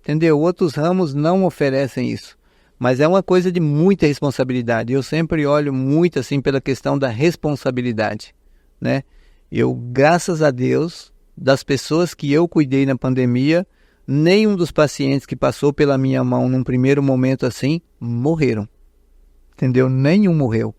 entendeu? Outros ramos não oferecem isso. Mas é uma coisa de muita responsabilidade. Eu sempre olho muito assim pela questão da responsabilidade, né? Eu, graças a Deus, das pessoas que eu cuidei na pandemia, nenhum dos pacientes que passou pela minha mão num primeiro momento assim, morreram. Entendeu? Nenhum morreu.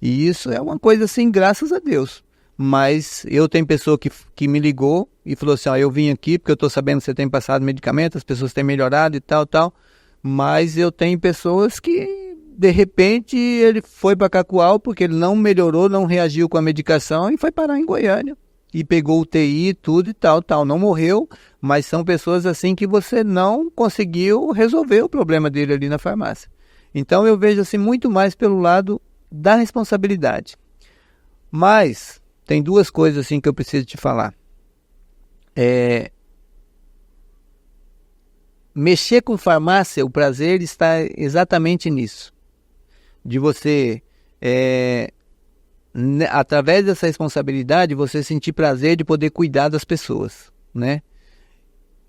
E isso é uma coisa assim, graças a Deus. Mas eu tenho pessoa que me ligou e falou assim, eu vim aqui porque eu estou sabendo que você tem passado medicamento, as pessoas têm melhorado e tal. Mas eu tenho pessoas que, de repente, ele foi para Cacoal porque ele não melhorou, não reagiu com a medicação e foi parar em Goiânia. E pegou UTI, tudo e tal. Não morreu, mas são pessoas assim que você não conseguiu resolver o problema dele ali na farmácia. Então eu vejo assim muito mais pelo lado da responsabilidade. Mas tem duas coisas assim que eu preciso te falar. Mexer com farmácia, o prazer está exatamente nisso. De você, através dessa responsabilidade, você sentir prazer de poder cuidar das pessoas, né?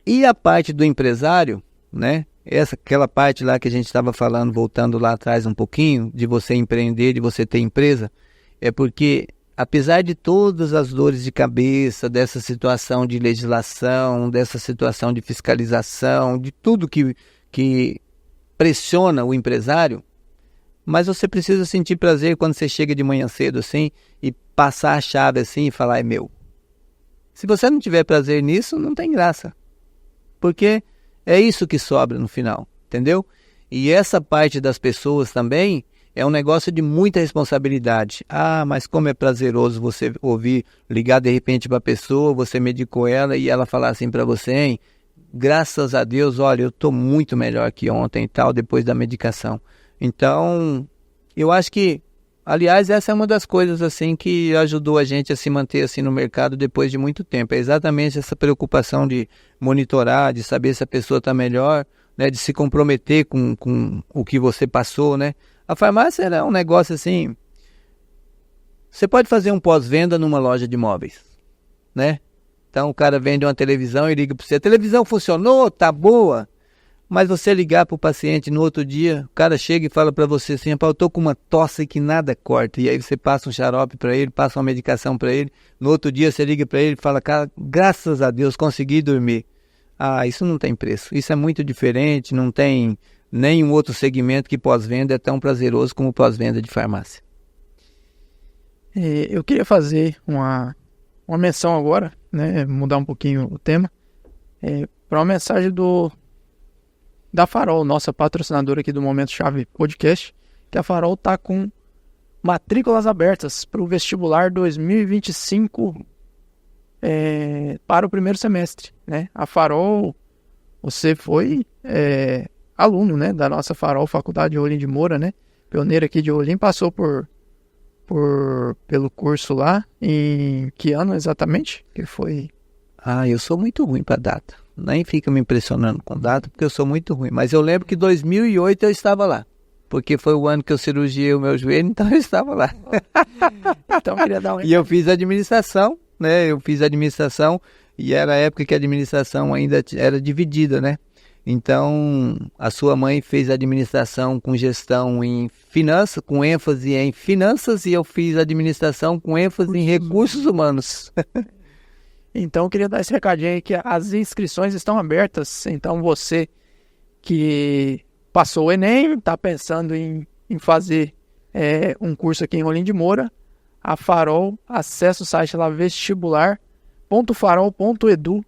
E a parte do empresário, né? Aquela parte lá que a gente estava falando, voltando lá atrás um pouquinho, de você empreender, de você ter empresa, é porque, apesar de todas as dores de cabeça, dessa situação de legislação, dessa situação de fiscalização, de tudo que pressiona o empresário, mas você precisa sentir prazer quando você chega de manhã cedo assim e passar a chave assim e falar, é meu. Se você não tiver prazer nisso, não tem graça. Porque é isso que sobra no final, entendeu? E essa parte das pessoas também é um negócio de muita responsabilidade. Ah, mas como é prazeroso você ligar de repente para a pessoa, você medicou ela e ela falar assim para você, hein? Graças a Deus, olha, eu estou muito melhor que ontem e tal, depois da medicação. Então, eu acho que, aliás, essa é uma das coisas assim que ajudou a gente a se manter assim no mercado depois de muito tempo. É exatamente essa preocupação de monitorar, de saber se a pessoa está melhor, né, de se comprometer com o que você passou, né? A farmácia é um negócio assim, você pode fazer um pós-venda numa loja de imóveis, né? Então o cara vende uma televisão e liga para você, a televisão funcionou, tá boa? Mas você ligar para o paciente no outro dia, o cara chega e fala para você assim, eu tô com uma tosse que nada corta, e aí você passa um xarope para ele, passa uma medicação para ele, no outro dia você liga para ele e fala, cara, graças a Deus consegui dormir. Ah, isso não tem preço, isso é muito diferente, não tem nenhum outro segmento que pós-venda é tão prazeroso como pós-venda de farmácia. Eu queria fazer uma menção agora, né, mudar um pouquinho o tema, para uma mensagem da Farol, nossa patrocinadora aqui do Momento Chave Podcast, que a Farol está com matrículas abertas para o vestibular 2025 para o primeiro semestre, né? A Farol, você foi aluno, né, da nossa Farol, Faculdade de Rolim de Moura, né? Pioneiro aqui de Rolim, passou pelo curso lá. Em que ano exatamente que foi? Eu sou muito ruim para data. Nem fica me impressionando com data, porque eu sou muito ruim. Mas eu lembro que em 2008 eu estava lá. Porque foi o ano que eu cirurgiei o meu joelho, então eu estava lá. Então, queria dar E eu fiz administração, né? Eu fiz administração e era a época que a administração ainda era dividida, né? Então, a sua mãe fez administração com gestão em finanças, com ênfase em finanças, e eu fiz administração com ênfase em recursos humanos. Então, eu queria dar esse recadinho aí, que as inscrições estão abertas. Então, você que passou o Enem, está pensando em fazer um curso aqui em Rolim de Moura, a Farol, acessa o site lá, vestibular.farol.edu.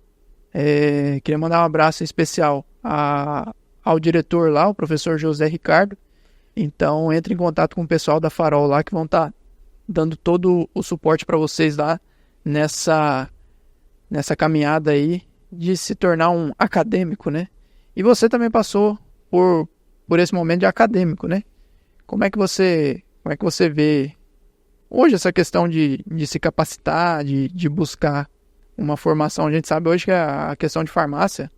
Queria mandar um abraço especial ao diretor lá, o professor José Ricardo. Então, entre em contato com o pessoal da Farol lá, que vão estar dando todo o suporte para vocês lá nessa caminhada aí de se tornar um acadêmico, né? E você também passou por esse momento de acadêmico, né? Como é que você vê hoje essa questão de se capacitar, de buscar uma formação? A gente sabe hoje que a questão de farmácia,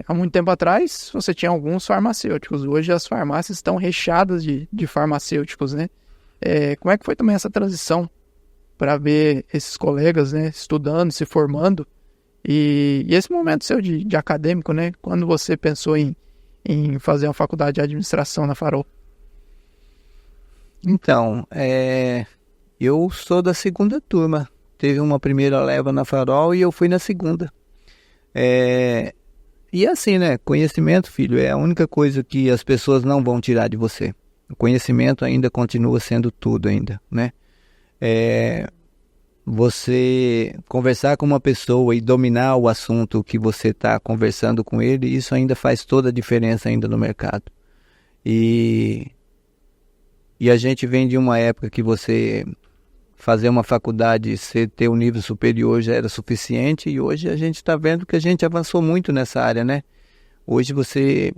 há muito tempo atrás você tinha alguns farmacêuticos, hoje as farmácias estão recheadas de farmacêuticos, né? Como é que foi também essa transição para ver esses colegas, né, estudando, se formando, e esse momento seu de acadêmico, né? Quando você pensou em fazer uma faculdade de administração na Farol? Então, eu sou da segunda turma. Teve uma primeira leva na Farol e eu fui na segunda. E assim, né? Conhecimento, filho, é a única coisa que as pessoas não vão tirar de você. O conhecimento ainda continua sendo tudo ainda, né? Você conversar com uma pessoa e dominar o assunto que você está conversando com ele, isso ainda faz toda a diferença ainda no mercado. E a gente vem de uma época que você fazer uma faculdade, você ter um nível superior já era suficiente, e hoje a gente está vendo que a gente avançou muito nessa área, né? Hoje você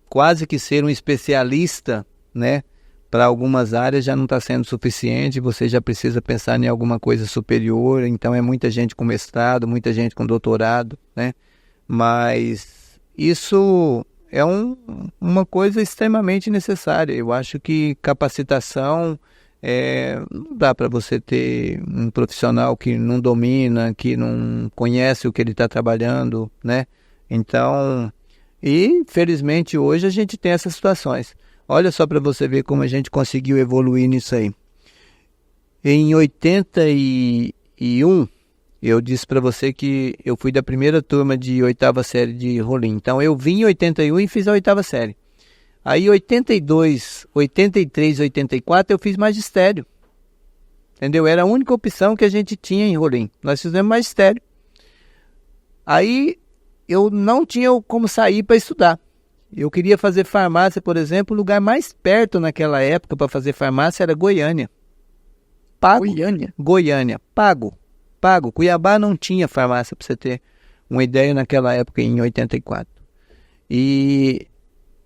quase que ser um especialista, né? Para algumas áreas já não está sendo suficiente, você já precisa pensar em alguma coisa superior. Então é muita gente com mestrado, muita gente com doutorado, né? Mas isso é uma coisa extremamente necessária. Eu acho que capacitação, não dá para você ter um profissional que não domina, que não conhece o que ele está trabalhando, né? Então, e felizmente hoje a gente tem essas situações. Olha só para você ver como a gente conseguiu evoluir nisso aí. Em 81, eu disse para você que eu fui da primeira turma de oitava série de Rolim. Então eu vim em 81 e fiz a oitava série. Aí em 82, 83, 84 eu fiz magistério. Entendeu? Era a única opção que a gente tinha em Rolim. Nós fizemos magistério. Aí eu não tinha como sair para estudar. Eu queria fazer farmácia, por exemplo, o lugar mais perto naquela época para fazer farmácia era Goiânia. Pago. Goiânia. Pago. Cuiabá não tinha farmácia, para você ter uma ideia, naquela época, em 84. E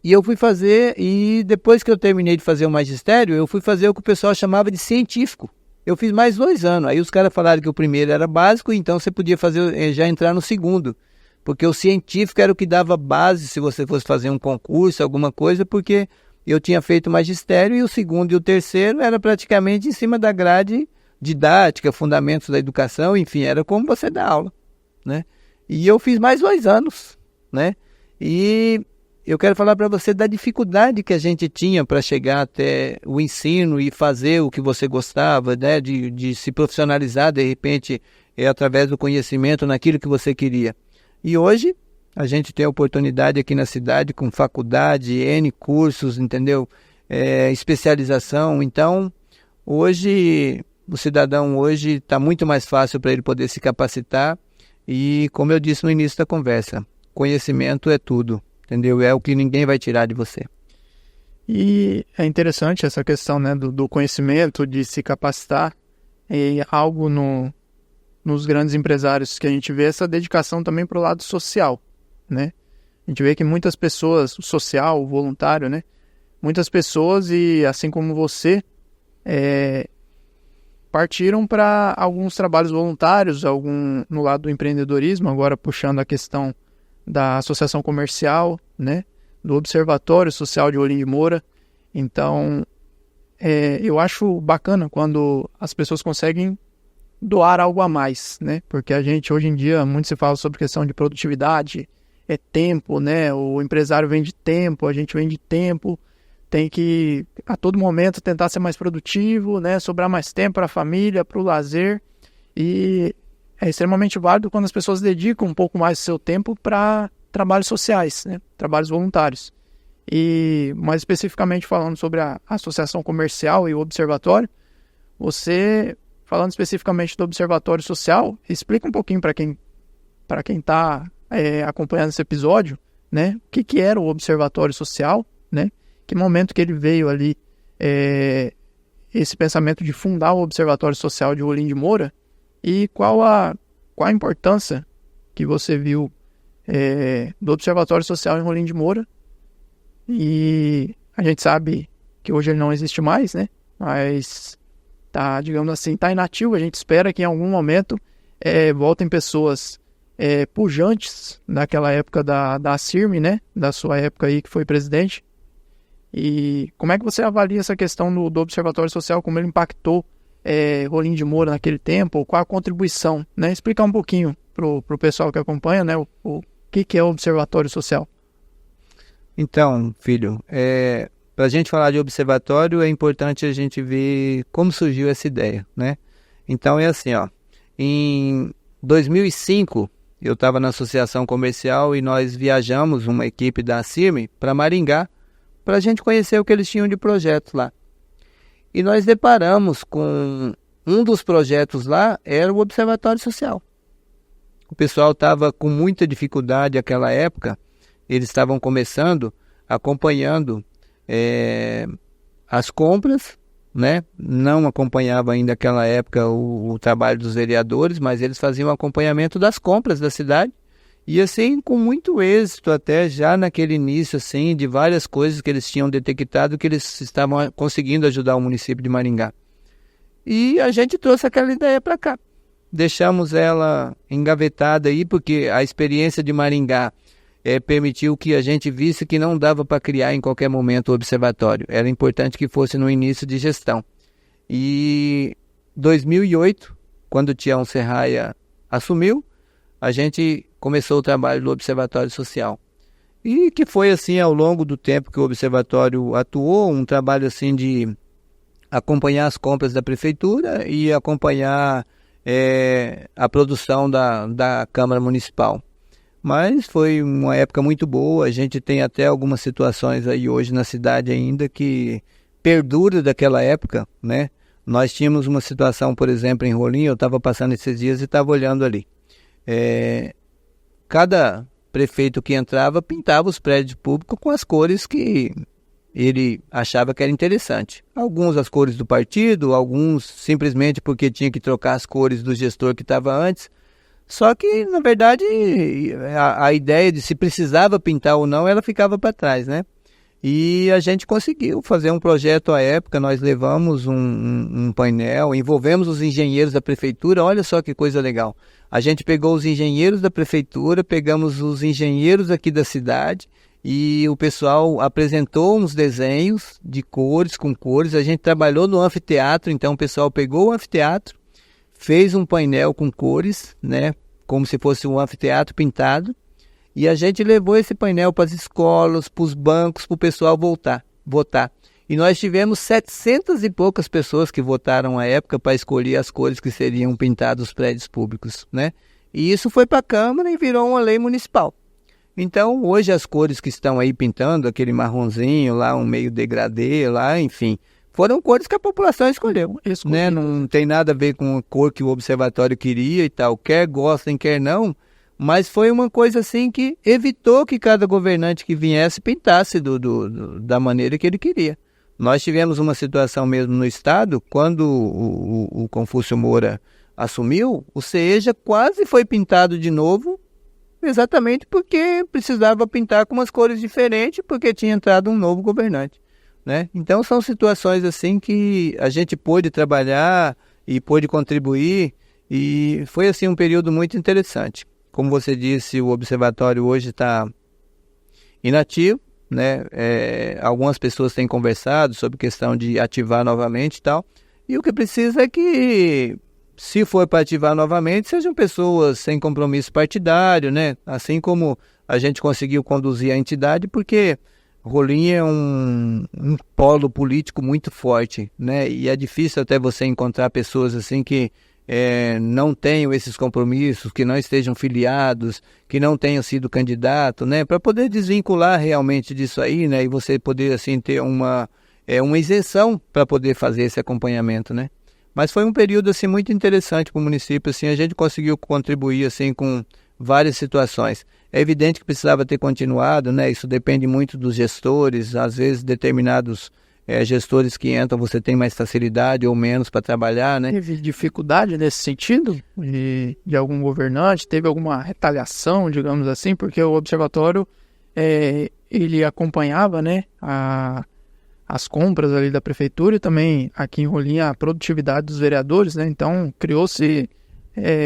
eu fui fazer, e depois que eu terminei de fazer o magistério, eu fui fazer o que o pessoal chamava de científico. Eu fiz mais 2 anos. Aí os caras falaram que o primeiro era básico, então você podia fazer, já entrar no segundo. Porque o científico era o que dava base se você fosse fazer um concurso, alguma coisa, porque eu tinha feito magistério e o segundo e o terceiro era praticamente em cima da grade didática, fundamentos da educação, enfim, era como você dá aula, né? E eu fiz mais 2 anos, né? E eu quero falar para você da dificuldade que a gente tinha para chegar até o ensino e fazer o que você gostava, né? De se profissionalizar, de repente, através do conhecimento naquilo que você queria. E hoje a gente tem a oportunidade aqui na cidade com faculdade, N cursos, entendeu? Especialização. Então, hoje, o cidadão hoje está muito mais fácil para ele poder se capacitar. E, como eu disse no início da conversa, conhecimento é tudo, entendeu? É o que ninguém vai tirar de você. E é interessante essa questão, né, do conhecimento, de se capacitar. É algo nos grandes empresários que a gente vê essa dedicação também para o lado social, né? A gente vê que muitas pessoas, o social, o voluntário, né? Muitas pessoas, e assim como você, partiram para alguns trabalhos voluntários, no lado do empreendedorismo, agora puxando a questão da associação comercial, né? Do Observatório Social de Rolim de Moura. Então, eu acho bacana quando as pessoas conseguem doar algo a mais, né? Porque a gente, hoje em dia, muito se fala sobre questão de produtividade, tempo, né? O empresário vende tempo, a gente vende tempo, tem que, a todo momento, tentar ser mais produtivo, né? Sobrar mais tempo para a família, para o lazer, e é extremamente válido quando as pessoas dedicam um pouco mais do seu tempo para trabalhos sociais, né? Trabalhos voluntários. E mais especificamente falando sobre a associação comercial e o observatório, você, falando especificamente do observatório social, explica um pouquinho para quem está acompanhando esse episódio, né? O que era o observatório social, né? Que momento que ele veio ali, esse pensamento de fundar o observatório social de Rolim de Moura, e qual a importância que você viu do observatório social em Rolim de Moura. E a gente sabe que hoje ele não existe mais, né? Mas tá, digamos assim, tá inativo. A gente espera que em algum momento voltem pessoas pujantes naquela época da CIRM, né? Da sua época aí que foi presidente. E como é que você avalia essa questão do Observatório Social, como ele impactou Rolim de Moura naquele tempo, qual a contribuição, né? Explicar um pouquinho pro pessoal que acompanha, né? O que é o Observatório Social. Então, filho, para a gente falar de observatório, é importante a gente ver como surgiu essa ideia, né? Então, é assim, ó, em 2005, eu estava na associação comercial e nós viajamos, uma equipe da CIRM, para Maringá, para a gente conhecer o que eles tinham de projetos lá. E nós deparamos com um dos projetos lá, era o Observatório Social. O pessoal estava com muita dificuldade naquela época. Eles estavam começando, acompanhando as compras, né? Não acompanhava ainda naquela época o trabalho dos vereadores, mas eles faziam acompanhamento das compras da cidade. E assim, com muito êxito, até já naquele início, assim, de várias coisas que eles tinham detectado, que eles estavam conseguindo ajudar o município de Maringá. E a gente trouxe aquela ideia para cá. Deixamos ela engavetada aí, porque a experiência de Maringá permitiu que a gente visse que não dava para criar em qualquer momento o observatório. Era importante que fosse no início de gestão. E em 2008, quando o Tião Serraia assumiu, a gente começou o trabalho do Observatório Social. E que foi assim ao longo do tempo que o Observatório atuou, um trabalho assim de acompanhar as compras da prefeitura e acompanhar a produção da Câmara Municipal. Mas foi uma época muito boa, a gente tem até algumas situações aí hoje na cidade ainda que perdura daquela época, né? Nós tínhamos uma situação, por exemplo, em Rolim, eu estava passando esses dias e estava olhando ali. Cada prefeito que entrava pintava os prédios públicos com as cores que ele achava que era interessante. Alguns as cores do partido, alguns simplesmente porque tinha que trocar as cores do gestor que estava antes. Só que, na verdade, a ideia de se precisava pintar ou não, ela ficava para trás, né? E a gente conseguiu fazer um projeto à época, nós levamos um painel, envolvemos os engenheiros da prefeitura, olha só que coisa legal. A gente pegou os engenheiros da prefeitura, pegamos os engenheiros aqui da cidade e o pessoal apresentou uns desenhos de cores, com cores. A gente trabalhou no anfiteatro, então o pessoal pegou o anfiteatro, fez um painel com cores, né, como se fosse um anfiteatro pintado, e a gente levou esse painel para as escolas, para os bancos, para o pessoal votar. E nós tivemos 700 e poucas pessoas que votaram à época para escolher as cores que seriam pintados os prédios públicos, né? E isso foi para a Câmara e virou uma lei municipal. Então, hoje as cores que estão aí pintando, aquele marronzinho lá, um meio degradê lá, enfim, foram cores que a população escolheu, né? Não tem nada a ver com a cor que o observatório queria e tal. Quer gostem, quer não, mas foi uma coisa assim que evitou que cada governante que viesse pintasse da maneira que ele queria. Nós tivemos uma situação mesmo no Estado, quando o Confúcio Moura assumiu, o CEJA quase foi pintado de novo, exatamente porque precisava pintar com umas cores diferentes, porque tinha entrado um novo governante, né? Então são situações assim que a gente pôde trabalhar e pôde contribuir, e foi assim um período muito interessante. Como você disse, o observatório hoje está inativo, né? Algumas pessoas têm conversado sobre questão de ativar novamente e tal, e o que precisa é que, se for para ativar novamente, sejam pessoas sem compromisso partidário, né? Assim como a gente conseguiu conduzir a entidade, porque Rolim é um polo político muito forte, né? E é difícil até você encontrar pessoas assim que não tenham esses compromissos, que não estejam filiados, que não tenham sido candidato, né? Para poder desvincular realmente disso aí, né? E você poder assim ter uma isenção para poder fazer esse acompanhamento, né? Mas foi um período assim muito interessante para o município, assim, a gente conseguiu contribuir assim com várias situações. É evidente que precisava ter continuado, né? Isso depende muito dos gestores, às vezes determinados gestores que entram, você tem mais facilidade ou menos para trabalhar, né? Teve dificuldade nesse sentido de algum governante? Teve alguma retaliação, digamos assim? Porque o observatório, ele acompanhava, né, as compras ali da prefeitura e também aqui em Rolim a produtividade dos vereadores, né? Então criou-se,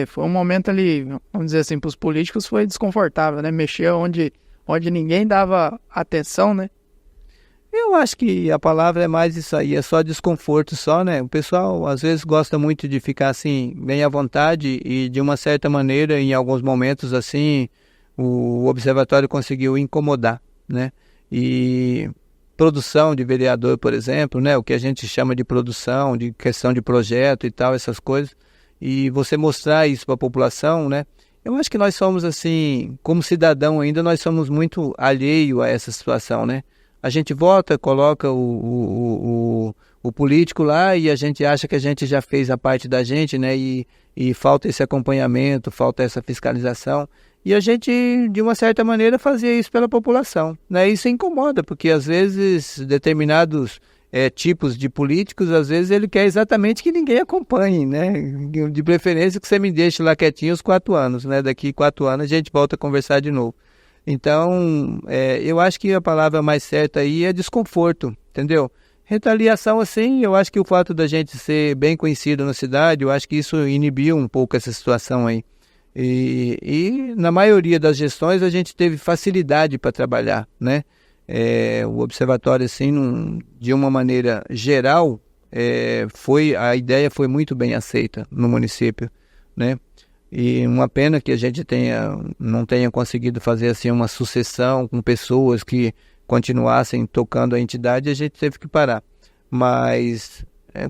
foi um momento ali, vamos dizer assim, para os políticos foi desconfortável, né? Mexer onde ninguém dava atenção, né? Eu acho que a palavra é mais isso aí, é só desconforto só, né? O pessoal às vezes gosta muito de ficar assim, bem à vontade, e de uma certa maneira, em alguns momentos assim, o observatório conseguiu incomodar, né? E produção de vereador, por exemplo, né? O que a gente chama de produção, de questão de projeto e tal, essas coisas, e você mostrar isso para a população, né? Eu acho que nós somos assim, como cidadão ainda, nós somos muito alheio a essa situação, né? A gente vota, coloca o político lá e a gente acha que a gente já fez a parte da gente, né? E falta esse acompanhamento, falta essa fiscalização. E a gente, de uma certa maneira, fazia isso pela população, né? Isso incomoda, porque às vezes determinados tipos de políticos, às vezes ele quer exatamente que ninguém acompanhe, né? De preferência que você me deixe lá quietinho os 4 anos, né? Daqui 4 anos a gente volta a conversar de novo. Então, eu acho que a palavra mais certa aí é desconforto, entendeu? Retaliação, assim, eu acho que o fato da gente ser bem conhecido na cidade, eu acho que isso inibiu um pouco essa situação aí. E na maioria das gestões a gente teve facilidade para trabalhar, né? O observatório, assim, de uma maneira geral, a ideia foi muito bem aceita no município, né? E uma pena que a gente não tenha conseguido fazer assim uma sucessão com pessoas que continuassem tocando a entidade, a gente teve que parar. Mas,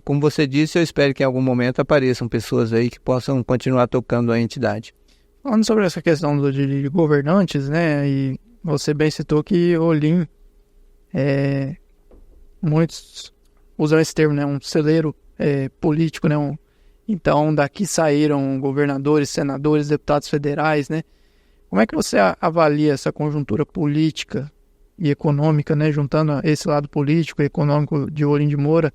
como você disse, eu espero que em algum momento apareçam pessoas aí que possam continuar tocando a entidade. Falando sobre essa questão de governantes, né, e você bem citou que Rolim, muitos usam esse termo, né, um celeiro político, né, então, daqui saíram governadores, senadores, deputados federais, né? Como é que você avalia essa conjuntura política e econômica, né? Juntando esse lado político e econômico de Rolim de Moura,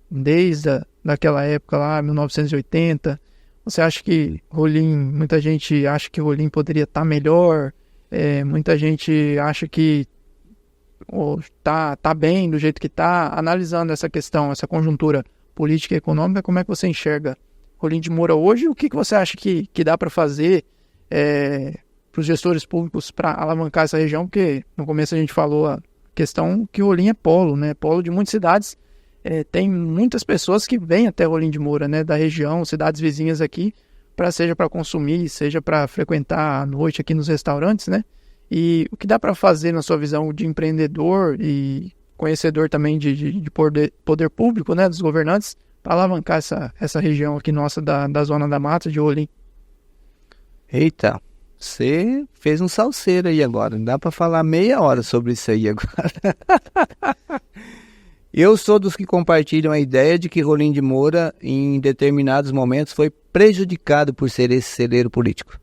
desde daquela época lá, 1980. Você acha que muita gente acha que Rolim poderia estar melhor, muita gente acha que tá bem do jeito que está. Analisando essa questão, essa conjuntura política e econômica, como é que você enxerga Rolim de Moura hoje? O que você acha que dá para fazer para os gestores públicos para alavancar essa região? Porque no começo a gente falou a questão que Rolim é polo, né? Polo de muitas cidades. Tem muitas pessoas que vêm até Rolim de Moura, né? Da região, cidades vizinhas aqui, seja para consumir, seja para frequentar à noite aqui nos restaurantes, né? E o que dá para fazer na sua visão de empreendedor e conhecedor também de poder público, né? Dos governantes, para alavancar essa região aqui nossa da Zona da Mata, de Rolim? Eita, você fez um salseiro aí agora. Não dá para falar meia hora sobre isso aí agora. Eu sou dos que compartilham a ideia de que Rolim de Moura, em determinados momentos, foi prejudicado por ser esse celeiro político.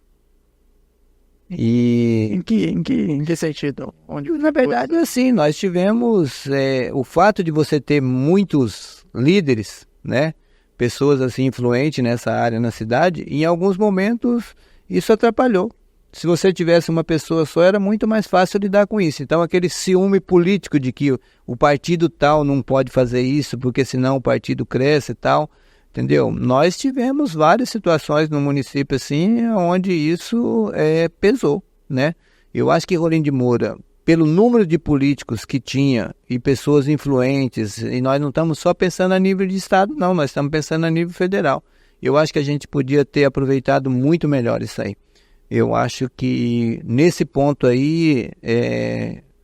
E Em que sentido? na verdade, assim, nós tivemos o fato de você ter muitos líderes, né? Pessoas assim influentes nessa área na cidade, em alguns momentos isso atrapalhou. Se você tivesse uma pessoa só, era muito mais fácil lidar com isso. Então, aquele ciúme político de que o partido tal não pode fazer isso, porque senão o partido cresce e tal, entendeu? Nós tivemos várias situações no município assim, onde isso pesou, né? Eu acho que Rolim de Moura, pelo número de políticos que tinha e pessoas influentes, e nós não estamos só pensando a nível de estado, não, nós estamos pensando a nível federal. Eu acho que a gente podia ter aproveitado muito melhor isso aí. Eu acho que nesse ponto aí,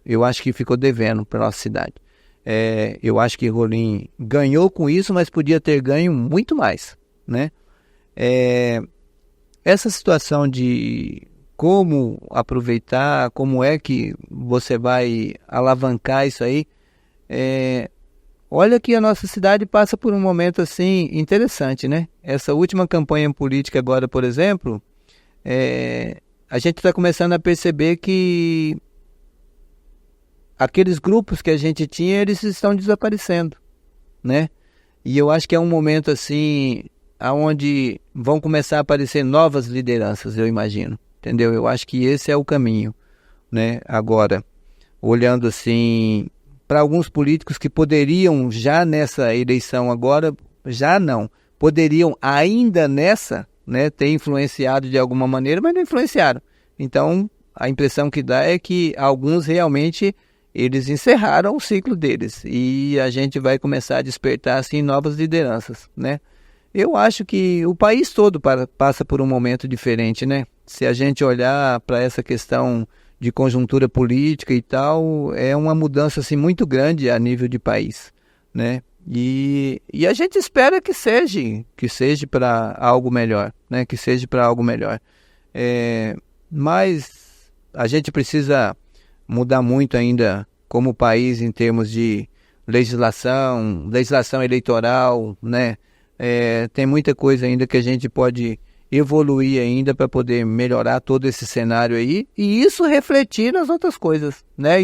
eu acho que ficou devendo para a nossa cidade. Eu acho que Rolim ganhou com isso, mas podia ter ganho muito mais, né? Essa situação de como aproveitar, como é que você vai alavancar isso aí, olha que a nossa cidade passa por um momento assim interessante, né? Essa última campanha política agora, por exemplo, a gente está começando a perceber que aqueles grupos que a gente tinha, eles estão desaparecendo, né? E eu acho que é um momento assim, onde vão começar a aparecer novas lideranças, eu imagino, entendeu? Eu acho que esse é o caminho, né? Agora, olhando assim para alguns políticos que poderiam já nessa eleição agora, já não, poderiam ainda nessa, né, ter influenciado de alguma maneira, mas não influenciaram. Então, a impressão que dá é que alguns realmente eles encerraram o ciclo deles e a gente vai começar a despertar assim novas lideranças, né? Eu acho que o país todo passa por um momento diferente, né? Se a gente olhar para essa questão de conjuntura política e tal, é uma mudança assim muito grande a nível de país, né? E a gente espera que seja para algo melhor, né? Que seja para algo melhor. Mas a gente precisa mudar muito ainda como país em termos de legislação eleitoral, né? Tem muita coisa ainda que a gente pode evoluir ainda para poder melhorar todo esse cenário aí e isso refletir nas outras coisas, né?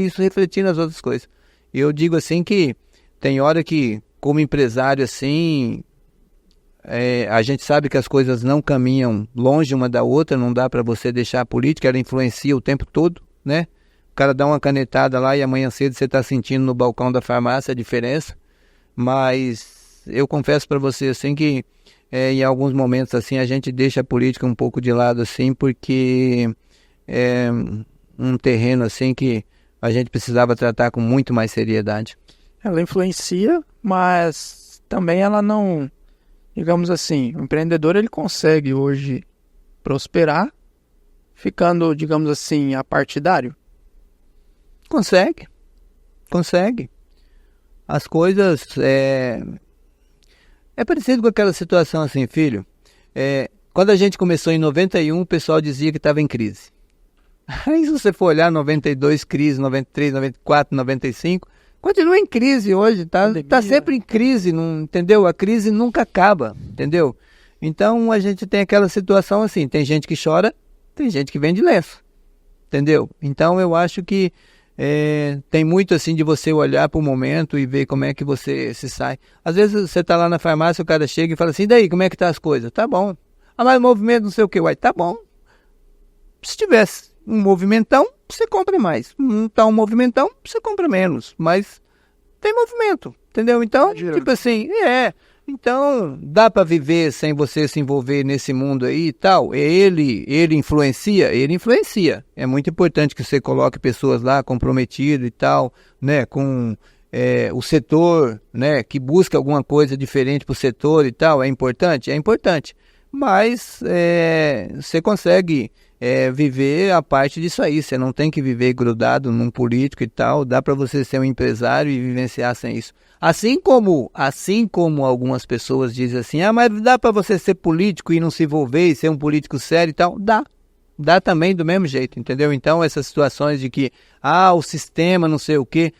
Eu digo assim que tem hora que, como empresário assim, a gente sabe que as coisas não caminham longe uma da outra, não dá para você deixar a política, ela influencia o tempo todo, né? O cara dá uma canetada lá e amanhã cedo você está sentindo no balcão da farmácia a diferença, mas eu confesso para você assim que em alguns momentos assim a gente deixa a política um pouco de lado assim, porque é um terreno assim que a gente precisava tratar com muito mais seriedade. Ela influencia, mas também ela não, digamos assim, o empreendedor ele consegue hoje prosperar ficando, digamos assim, apartidário? Consegue. As coisas é parecido com aquela situação assim, filho. Quando a gente começou em 91, o pessoal dizia que estava em crise. Aí se você for olhar 92, crise, 93, 94, 95, continua em crise hoje, tá sempre em crise, não, entendeu? A crise nunca acaba, entendeu? Então a gente tem aquela situação assim, tem gente que chora, tem gente que vende lenço, entendeu? Então eu acho que tem muito assim de você olhar para o momento e ver como é que você se sai. Às vezes você tá lá na farmácia, o cara chega e fala assim, daí, como é que tá as coisas? Tá bom. Mas movimento não sei o que, uai, tá bom. Se tivesse um movimentão, você compra mais. Não tá um movimentão, você compra menos. Mas tem movimento, entendeu? Então, tipo assim, então dá para viver sem você se envolver nesse mundo aí e tal. Ele influencia? Ele influencia. É muito importante que você coloque pessoas lá comprometidas e tal, né, com o setor, né, que busca alguma coisa diferente para o setor e tal. É importante? É importante. Mas você consegue viver a parte disso aí. Você não tem que viver grudado num político e tal. Dá para você ser um empresário e vivenciar sem isso. Assim como algumas pessoas dizem assim, mas dá para você ser político e não se envolver e ser um político sério e tal? Dá também do mesmo jeito, entendeu? Então essas situações de que, o sistema não sei o quê,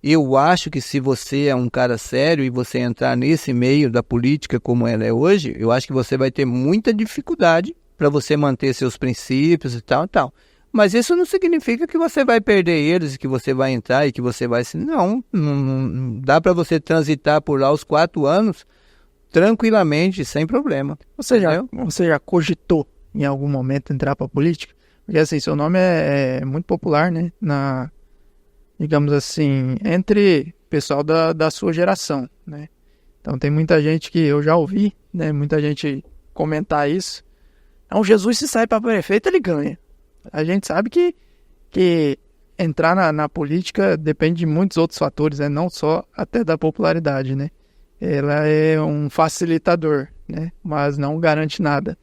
eu acho que se você é um cara sério e você entrar nesse meio da política como ela é hoje, eu acho que você vai ter muita dificuldade para você manter seus princípios e tal. Mas isso não significa que você vai perder eles, que você vai entrar e que você vai... Não dá para você transitar por lá os 4 anos tranquilamente, sem problema. Você já cogitou em algum momento entrar para a política? Porque assim, seu nome é muito popular, né? Digamos assim, entre pessoal da sua geração, né? Então tem muita gente que eu já ouvi, né? Muita gente comentar isso. Então, Jesus, se sai para prefeito, ele ganha. A gente sabe que entrar na política depende de muitos outros fatores, né? Não só até da popularidade, né? Ela é um facilitador, né? Mas não garante nada.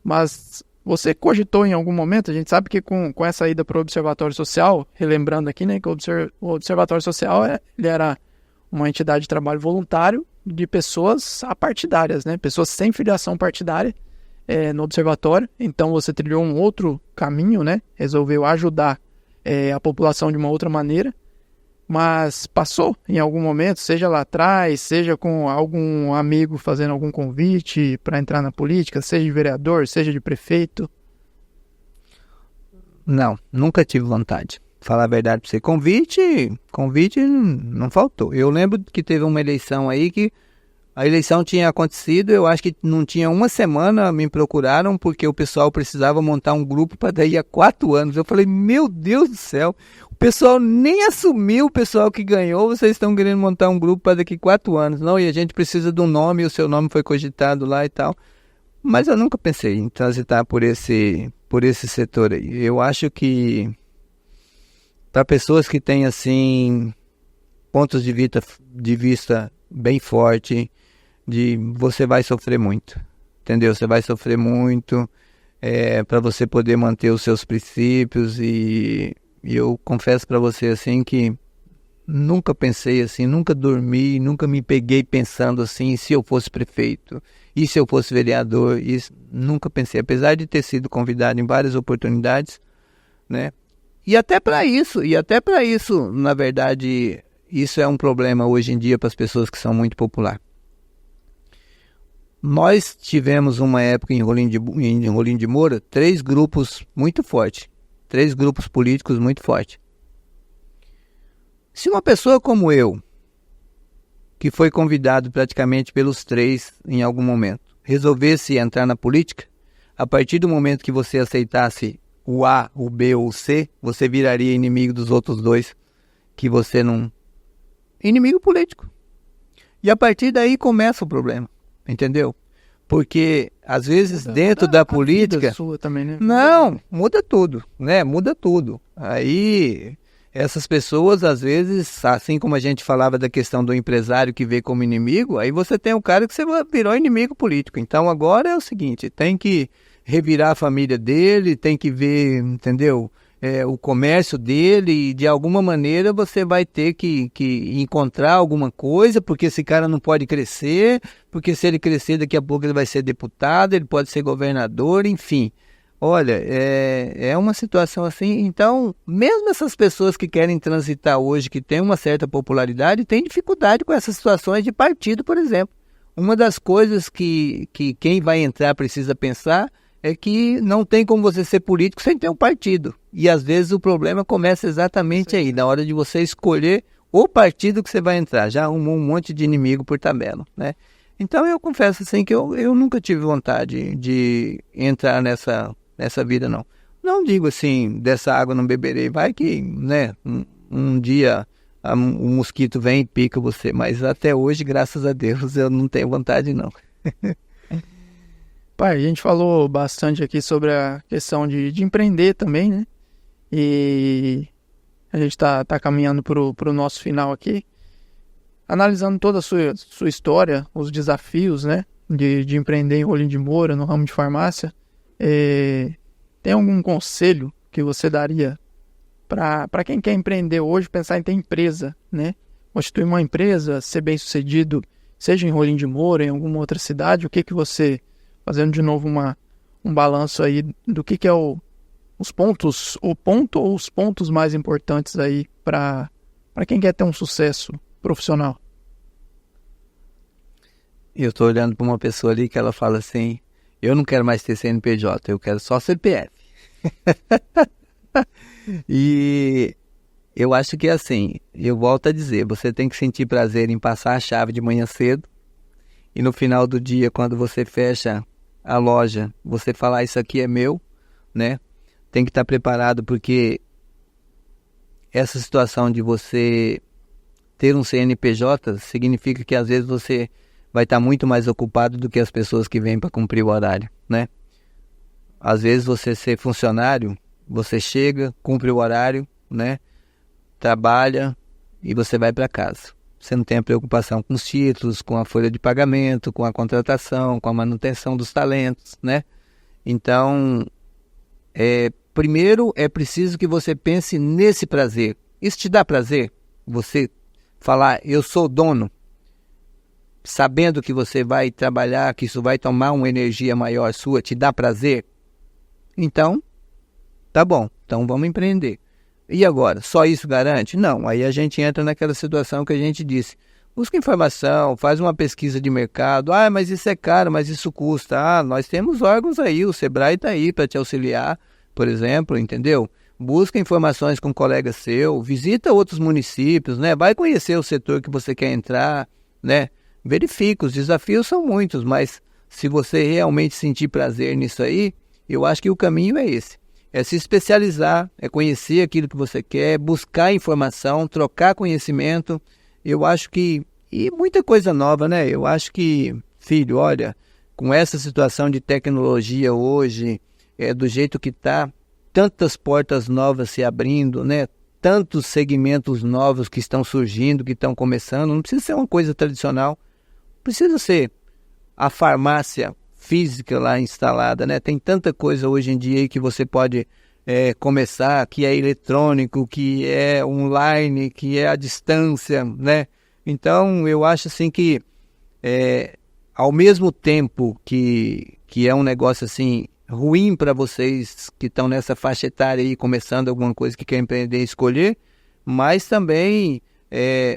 Mas você cogitou em algum momento, a gente sabe que com essa ida para o Observatório Social, relembrando aqui, né, que o Observatório Social ele era uma entidade de trabalho voluntário de pessoas apartidárias, né? Pessoas sem filiação partidária no Observatório. Então você trilhou um outro caminho, né? Resolveu ajudar a população de uma outra maneira. Mas passou em algum momento, seja lá atrás, seja com algum amigo fazendo algum convite para entrar na política, seja de vereador, seja de prefeito? Não, nunca tive vontade. Falar a verdade para você. Convite não faltou. Eu lembro que teve uma eleição aí que a eleição tinha acontecido, eu acho que não tinha uma semana, me procuraram porque o pessoal precisava montar um grupo para daí a 4 anos. Eu falei, meu Deus do céu, o pessoal nem assumiu, o pessoal que ganhou, vocês estão querendo montar um grupo para daqui 4 anos. Não, e a gente precisa de um nome, o seu nome foi cogitado lá e tal. Mas eu nunca pensei em transitar por esse setor aí. Eu acho que para pessoas que têm, assim, pontos de vista bem forte, você vai sofrer muito, entendeu? Você vai sofrer muito para você poder manter os seus princípios e eu confesso para você assim que nunca pensei assim, nunca dormi, nunca me peguei pensando assim, se eu fosse prefeito, e se eu fosse vereador, nunca pensei, apesar de ter sido convidado em várias oportunidades, né? E até para isso, na verdade, isso é um problema hoje em dia para as pessoas que são muito populares. Nós tivemos uma época em Rolim de Moura, 3 grupos muito fortes, 3 grupos políticos muito fortes. Se uma pessoa como eu, que foi convidado praticamente pelos 3 em algum momento, resolvesse entrar na política, a partir do momento que você aceitasse o A, o B ou o C, você viraria inimigo dos outros 2, que você não... Inimigo político. E a partir daí começa o problema. Entendeu? Porque, às vezes, dentro da política... Sua também, né? Não, muda tudo, né? Muda tudo. Aí, essas pessoas, às vezes, assim como a gente falava da questão do empresário que vê como inimigo, aí você tem um cara que você virou inimigo político. Então, agora é o seguinte, tem que revirar a família dele, tem que ver, entendeu? O comércio dele e de alguma maneira você vai ter que encontrar alguma coisa, porque esse cara não pode crescer, porque se ele crescer daqui a pouco ele vai ser deputado, ele pode ser governador, enfim. Olha, é uma situação assim, então mesmo essas pessoas que querem transitar hoje, que têm uma certa popularidade, têm dificuldade com essas situações de partido, por exemplo. Uma das coisas que quem vai entrar precisa pensar é que não tem como você ser político sem ter um partido. E às vezes o problema começa exatamente aí, na hora de você escolher o partido que você vai entrar. Já arrumou um monte de inimigo por tabela, né? Então eu confesso assim que eu nunca tive vontade de entrar nessa vida, não. Não digo assim, dessa água não beberei. Vai que, né, um dia um mosquito vem e pica você. Mas até hoje, graças a Deus, eu não tenho vontade, não. Pai, a gente falou bastante aqui sobre a questão de empreender também, né? E a gente tá caminhando pro nosso final aqui, analisando toda a sua história, os desafios, né? De empreender em Rolim de Moura, no ramo de farmácia. Tem algum conselho que você daria para quem quer empreender hoje, pensar em ter empresa, né? Constituir uma empresa, ser bem sucedido, seja em Rolim de Moura, em alguma outra cidade, o que você... Fazendo de novo um balanço aí do que é o ponto ou os pontos mais importantes aí para quem quer ter um sucesso profissional. Eu estou olhando para uma pessoa ali que ela fala assim, eu não quero mais ter CNPJ, eu quero só CPF. E eu acho que assim, eu volto a dizer, você tem que sentir prazer em passar a chave de manhã cedo e no final do dia, quando você fecha a loja, você falar isso aqui é meu, né? Tem que estar preparado porque essa situação de você ter um CNPJ significa que às vezes você vai estar muito mais ocupado do que as pessoas que vêm para cumprir o horário, né? Às vezes você ser funcionário, você chega, cumpre o horário, né? Trabalha e você vai para casa. Você não tem a preocupação com os títulos, com a folha de pagamento, com a contratação, com a manutenção dos talentos, né? Então, primeiro é preciso que você pense nesse prazer. Isso te dá prazer? Você falar, eu sou dono, sabendo que você vai trabalhar, que isso vai tomar uma energia maior sua, te dá prazer? Então, tá bom, então vamos empreender. E agora, só isso garante? Não, aí a gente entra naquela situação que a gente disse. Busca informação, faz uma pesquisa de mercado. Ah, mas isso é caro, mas isso custa. Ah, nós temos órgãos aí, o Sebrae está aí para te auxiliar, por exemplo, entendeu? Busca informações com um colega seu, visita outros municípios, né? Vai conhecer o setor que você quer entrar, né? Verifica, os desafios são muitos, mas se você realmente sentir prazer nisso aí, eu acho que o caminho é esse. É se especializar, é conhecer aquilo que você quer, buscar informação, trocar conhecimento. Eu acho que... E muita coisa nova, né? Eu acho que, filho, olha, com essa situação de tecnologia hoje, do jeito que está, tantas portas novas se abrindo, né? Tantos segmentos novos que estão surgindo, que estão começando. Não precisa ser uma coisa tradicional. Precisa ser a farmácia física lá instalada, né? Tem tanta coisa hoje em dia aí que você pode começar, que é eletrônico, que é online, que é à distância, né? Então, eu acho assim que ao mesmo tempo que é um negócio assim ruim para vocês que estão nessa faixa etária aí, começando alguma coisa que quer empreender e escolher, mas também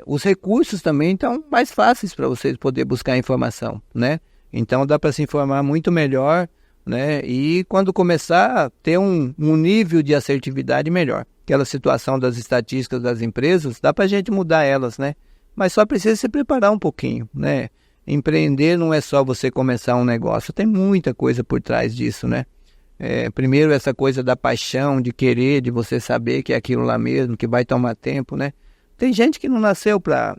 os recursos também estão mais fáceis para vocês poder buscar informação, né? Então dá para se informar muito melhor, né? E quando começar a ter um nível de assertividade melhor. Aquela situação das estatísticas das empresas, dá para a gente mudar elas, né? Mas só precisa se preparar um pouquinho, né? Empreender não é só você começar um negócio, tem muita coisa por trás disso, né? Primeiro essa coisa da paixão, de querer, de você saber que é aquilo lá mesmo, que vai tomar tempo, né? Tem gente que não nasceu para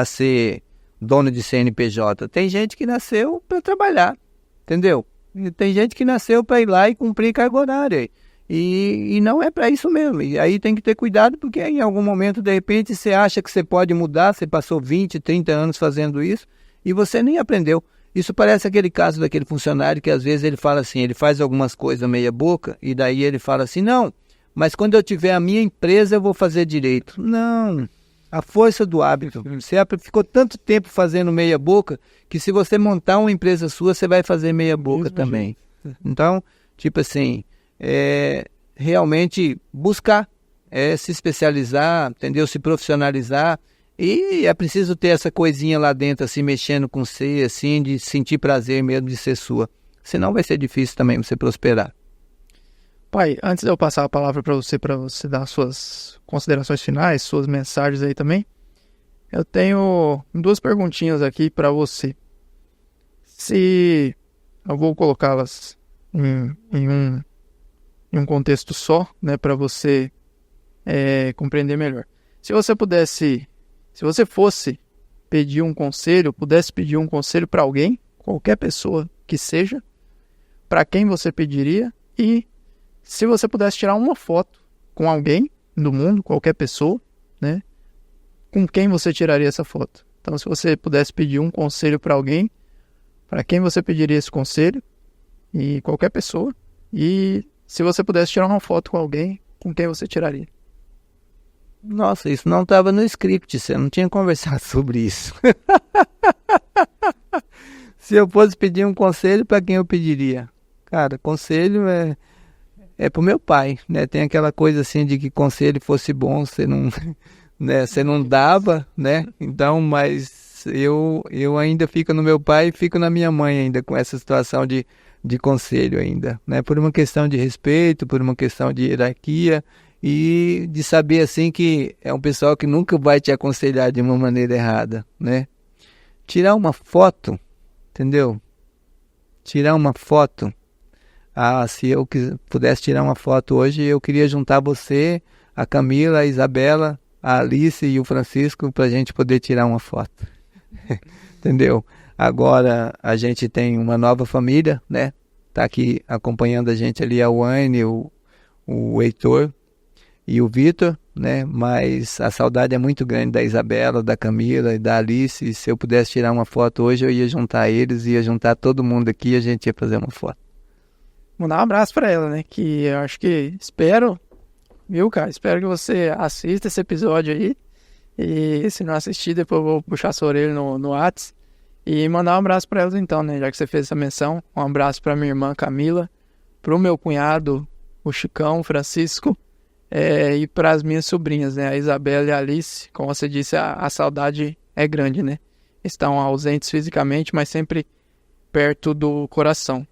ser dono de CNPJ, tem gente que nasceu para trabalhar, entendeu? E tem gente que nasceu para ir lá e cumprir carga horária, e não é para isso mesmo, e aí tem que ter cuidado, porque em algum momento, de repente, você acha que você pode mudar, você passou 20, 30 anos fazendo isso, e você nem aprendeu. Isso parece aquele caso daquele funcionário que às vezes ele fala assim, ele faz algumas coisas meia boca, e daí ele fala assim, não, mas quando eu tiver a minha empresa eu vou fazer direito. Não, a força do hábito. Você ficou tanto tempo fazendo meia boca que se você montar uma empresa sua, você vai fazer meia boca também. Então, tipo assim, realmente buscar, se especializar, entendeu? Se profissionalizar. E é preciso ter essa coisinha lá dentro, assim, mexendo com você, assim, de sentir prazer mesmo de ser sua. Senão vai ser difícil também você prosperar. Pai, antes de eu passar a palavra para você dar suas considerações finais, suas mensagens aí também, eu tenho 2 perguntinhas aqui para você. Se eu vou colocá-las em um contexto só, né, para você compreender melhor. Se você fosse pedir um conselho, pudesse pedir um conselho para alguém, qualquer pessoa que seja, para quem você pediria? E se você pudesse tirar uma foto com alguém do mundo, qualquer pessoa, né? Com quem você tiraria essa foto? Então, se você pudesse pedir um conselho para alguém, para quem você pediria esse conselho? E qualquer pessoa. E se você pudesse tirar uma foto com alguém, com quem você tiraria? Nossa, isso não estava no script, você não tinha conversado sobre isso. Se eu fosse pedir um conselho, para quem eu pediria? Cara, conselho é pro meu pai, né? Tem aquela coisa assim de que conselho fosse bom, você não, né? Você não dava, né? Então, mas eu ainda fico no meu pai e fico na minha mãe ainda com essa situação de de conselho ainda, né? Por uma questão de respeito, por uma questão de hierarquia e de saber assim que é um pessoal que nunca vai te aconselhar de uma maneira errada, né? Tirar uma foto, entendeu? Tirar uma foto. Se eu pudesse tirar uma foto hoje, eu queria juntar você, a Camila, a Isabela, a Alice e o Francisco para a gente poder tirar uma foto. Entendeu? Agora a gente tem uma nova família, né? Tá aqui acompanhando a gente ali a Wayne, o Heitor e o Vitor, né? Mas a saudade é muito grande da Isabela, da Camila e da Alice. E se eu pudesse tirar uma foto hoje, eu ia juntar eles, ia juntar todo mundo aqui e a gente ia fazer uma foto. Mandar um abraço pra ela, né? Que eu acho que espero, viu, cara? Espero que você assista esse episódio aí. E se não assistir, depois eu vou puxar sua orelha no Whats. E mandar um abraço pra elas então, né? Já que você fez essa menção. Um abraço pra minha irmã Camila, pro meu cunhado, o Chicão, o Francisco, e pras minhas sobrinhas, né? A Isabela e a Alice. Como você disse, a saudade é grande, né? Estão ausentes fisicamente, mas sempre perto do coração.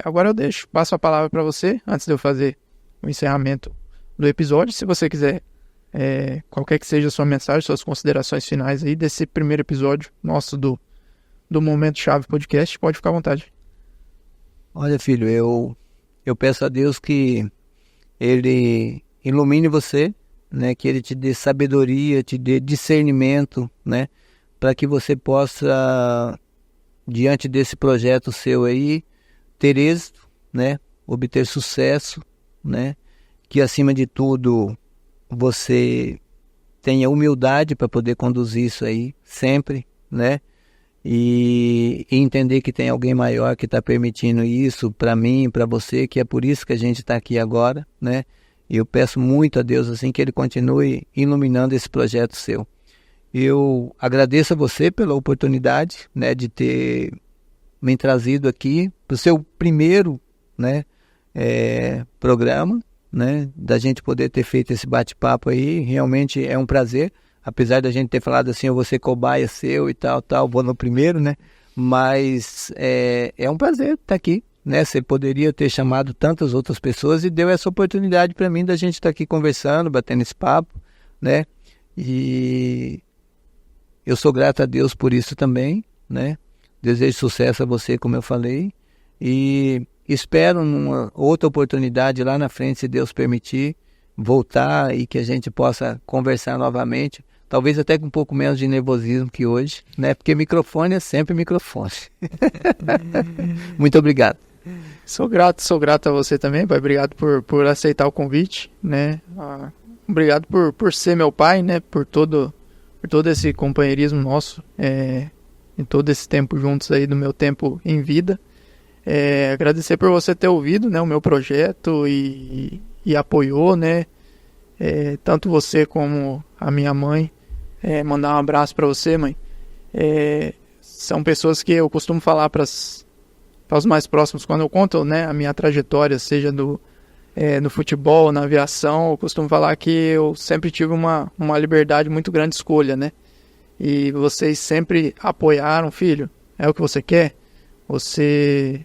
Agora eu passo a palavra para você, antes de eu fazer o encerramento do episódio. Se você quiser, qualquer que seja a sua mensagem, suas considerações finais aí desse primeiro episódio nosso do Momento Chave Podcast, pode ficar à vontade. Olha, filho, eu peço a Deus que Ele ilumine você, né? Que Ele te dê sabedoria, te dê discernimento, né? Para que você possa, diante desse projeto seu aí, ter êxito, né? Obter sucesso, né? Que acima de tudo você tenha humildade para poder conduzir isso aí sempre, né? E entender que tem alguém maior que está permitindo isso para mim, para você, que é por isso que a gente está aqui agora, né? E eu peço muito a Deus assim que Ele continue iluminando esse projeto seu. Eu agradeço a você pela oportunidade, né, de ter me trazido aqui para o seu primeiro, né, programa, né, da gente poder ter feito esse bate-papo aí. Realmente é um prazer, apesar da gente ter falado assim, eu vou ser cobaia seu e tal, vou no primeiro, né, mas é um prazer estar aqui, né, você poderia ter chamado tantas outras pessoas e deu essa oportunidade para mim da gente estar aqui conversando, batendo esse papo, né, e eu sou grato a Deus por isso também, né, desejo sucesso a você, como eu falei, e espero numa outra oportunidade lá na frente, se Deus permitir, voltar e que a gente possa conversar novamente, talvez até com um pouco menos de nervosismo que hoje, né? Porque microfone é sempre microfone. Muito obrigado. Sou grato a você também, pai. Obrigado por aceitar o convite, né? Obrigado por ser meu pai, né? Por todo esse companheirismo nosso, em todo esse tempo juntos aí do meu tempo em vida. Agradecer por você ter ouvido, né, o meu projeto e apoiou, né? Tanto você como a minha mãe. Mandar um abraço para você, mãe. São pessoas que eu costumo falar para os mais próximos quando eu conto, né, a minha trajetória, seja no futebol, na aviação. Eu costumo falar que eu sempre tive uma liberdade muito grande de escolha, né? E vocês sempre apoiaram, filho, é o que você quer? Você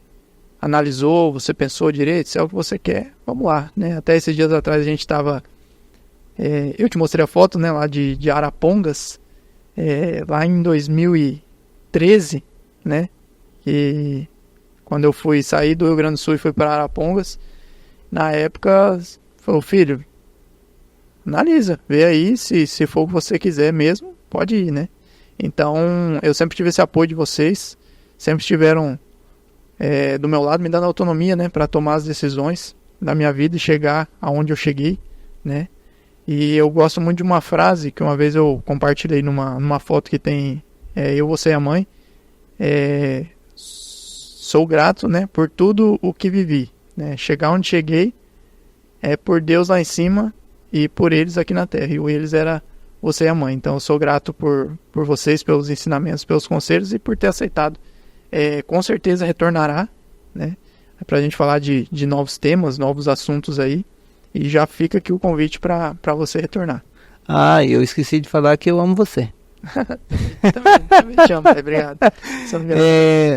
analisou, você pensou direito, se é o que você quer, vamos lá, né? Até esses dias atrás a gente estava... eu te mostrei a foto, né, lá de Arapongas, lá em 2013, né? E quando eu fui sair do Rio Grande do Sul e fui para Arapongas, na época, falou, filho, analisa, vê aí, se for o que você quiser mesmo, pode ir, né? Então, eu sempre tive esse apoio de vocês, sempre estiveram do meu lado, me dando autonomia, né, para tomar as decisões da minha vida e chegar aonde eu cheguei, né? E eu gosto muito de uma frase que uma vez eu compartilhei numa foto que tem eu, você e a mãe. Sou grato, né, por tudo o que vivi, né? Chegar onde cheguei é por Deus lá em cima e por eles aqui na terra. E o eles era você e a mãe. Então eu sou grato por vocês, pelos ensinamentos, pelos conselhos e por ter aceitado. Com certeza retornará, né, pra gente falar de novos temas, novos assuntos aí. E já fica aqui o convite para você retornar. Eu esqueci de falar que eu amo você. Também te amo, pai. Obrigado.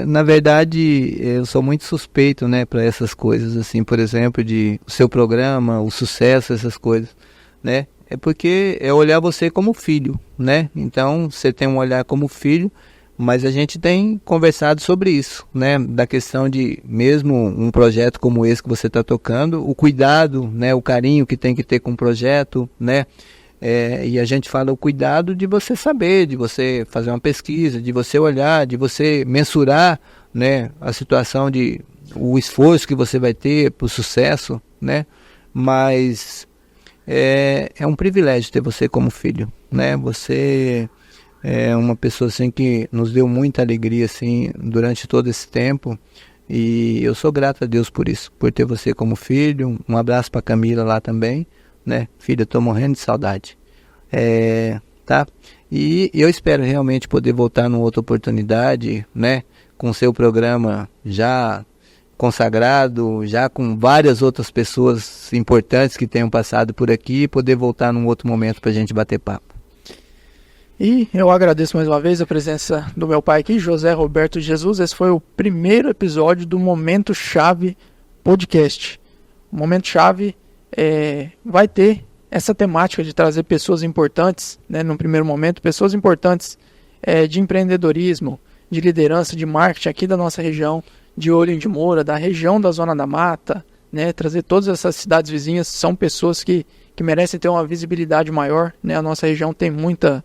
Na verdade, eu sou muito suspeito, né, para essas coisas, assim, por exemplo, de o seu programa, o sucesso, essas coisas, né? É porque é olhar você como filho, né? Então, você tem um olhar como filho, mas a gente tem conversado sobre isso, né? Da questão de, mesmo um projeto como esse que você está tocando, o cuidado, né? O carinho que tem que ter com o projeto, né? E a gente fala o cuidado de você saber, de você fazer uma pesquisa, de você olhar, de você mensurar, né? A situação de o esforço que você vai ter para o sucesso, né? Mas é um privilégio ter você como filho, né? Você é uma pessoa assim que nos deu muita alegria assim durante todo esse tempo, e eu sou grato a Deus por isso, por ter você como filho. Um abraço para Camila lá também, né? Filha, tô morrendo de saudade, tá? E eu espero realmente poder voltar numa outra oportunidade, né? Com seu programa já consagrado, já com várias outras pessoas importantes que tenham passado por aqui, e poder voltar num outro momento para a gente bater papo. E eu agradeço mais uma vez a presença do meu pai aqui, José Roberto Jesus. Esse foi o primeiro episódio do Momento Chave Podcast. O Momento Chave vai ter essa temática de trazer pessoas importantes, né, no primeiro momento, pessoas importantes de empreendedorismo, de liderança, de marketing aqui da nossa região, de Olinho de Moura, da região da Zona da Mata, né, trazer todas essas cidades vizinhas. São pessoas que merecem ter uma visibilidade maior, né? A nossa região tem muita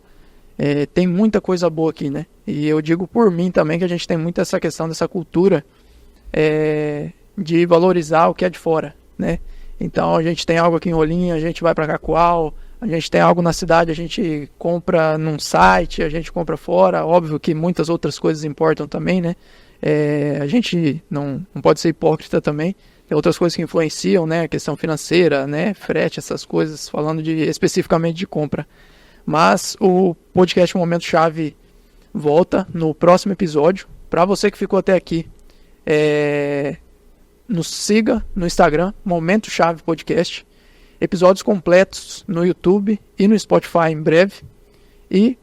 coisa boa aqui, né? E eu digo por mim também que a gente tem muito essa questão dessa cultura de valorizar o que é de fora, né? Então a gente tem algo aqui em Olinho, a gente vai para Cacoal, a gente tem algo na cidade, a gente compra num site, a gente compra fora. Óbvio que muitas outras coisas importam também, né? A gente não pode ser hipócrita também. Tem outras coisas que influenciam, né? A questão financeira, né? Frete, essas coisas, falando especificamente de compra. Mas o podcast Momento Chave volta no próximo episódio. Para você que ficou até aqui, nos siga no Instagram, Momento Chave Podcast. Episódios completos no YouTube e no Spotify em breve. E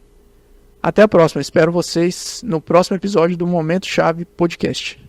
até a próxima. Espero vocês no próximo episódio do Momento Chave Podcast.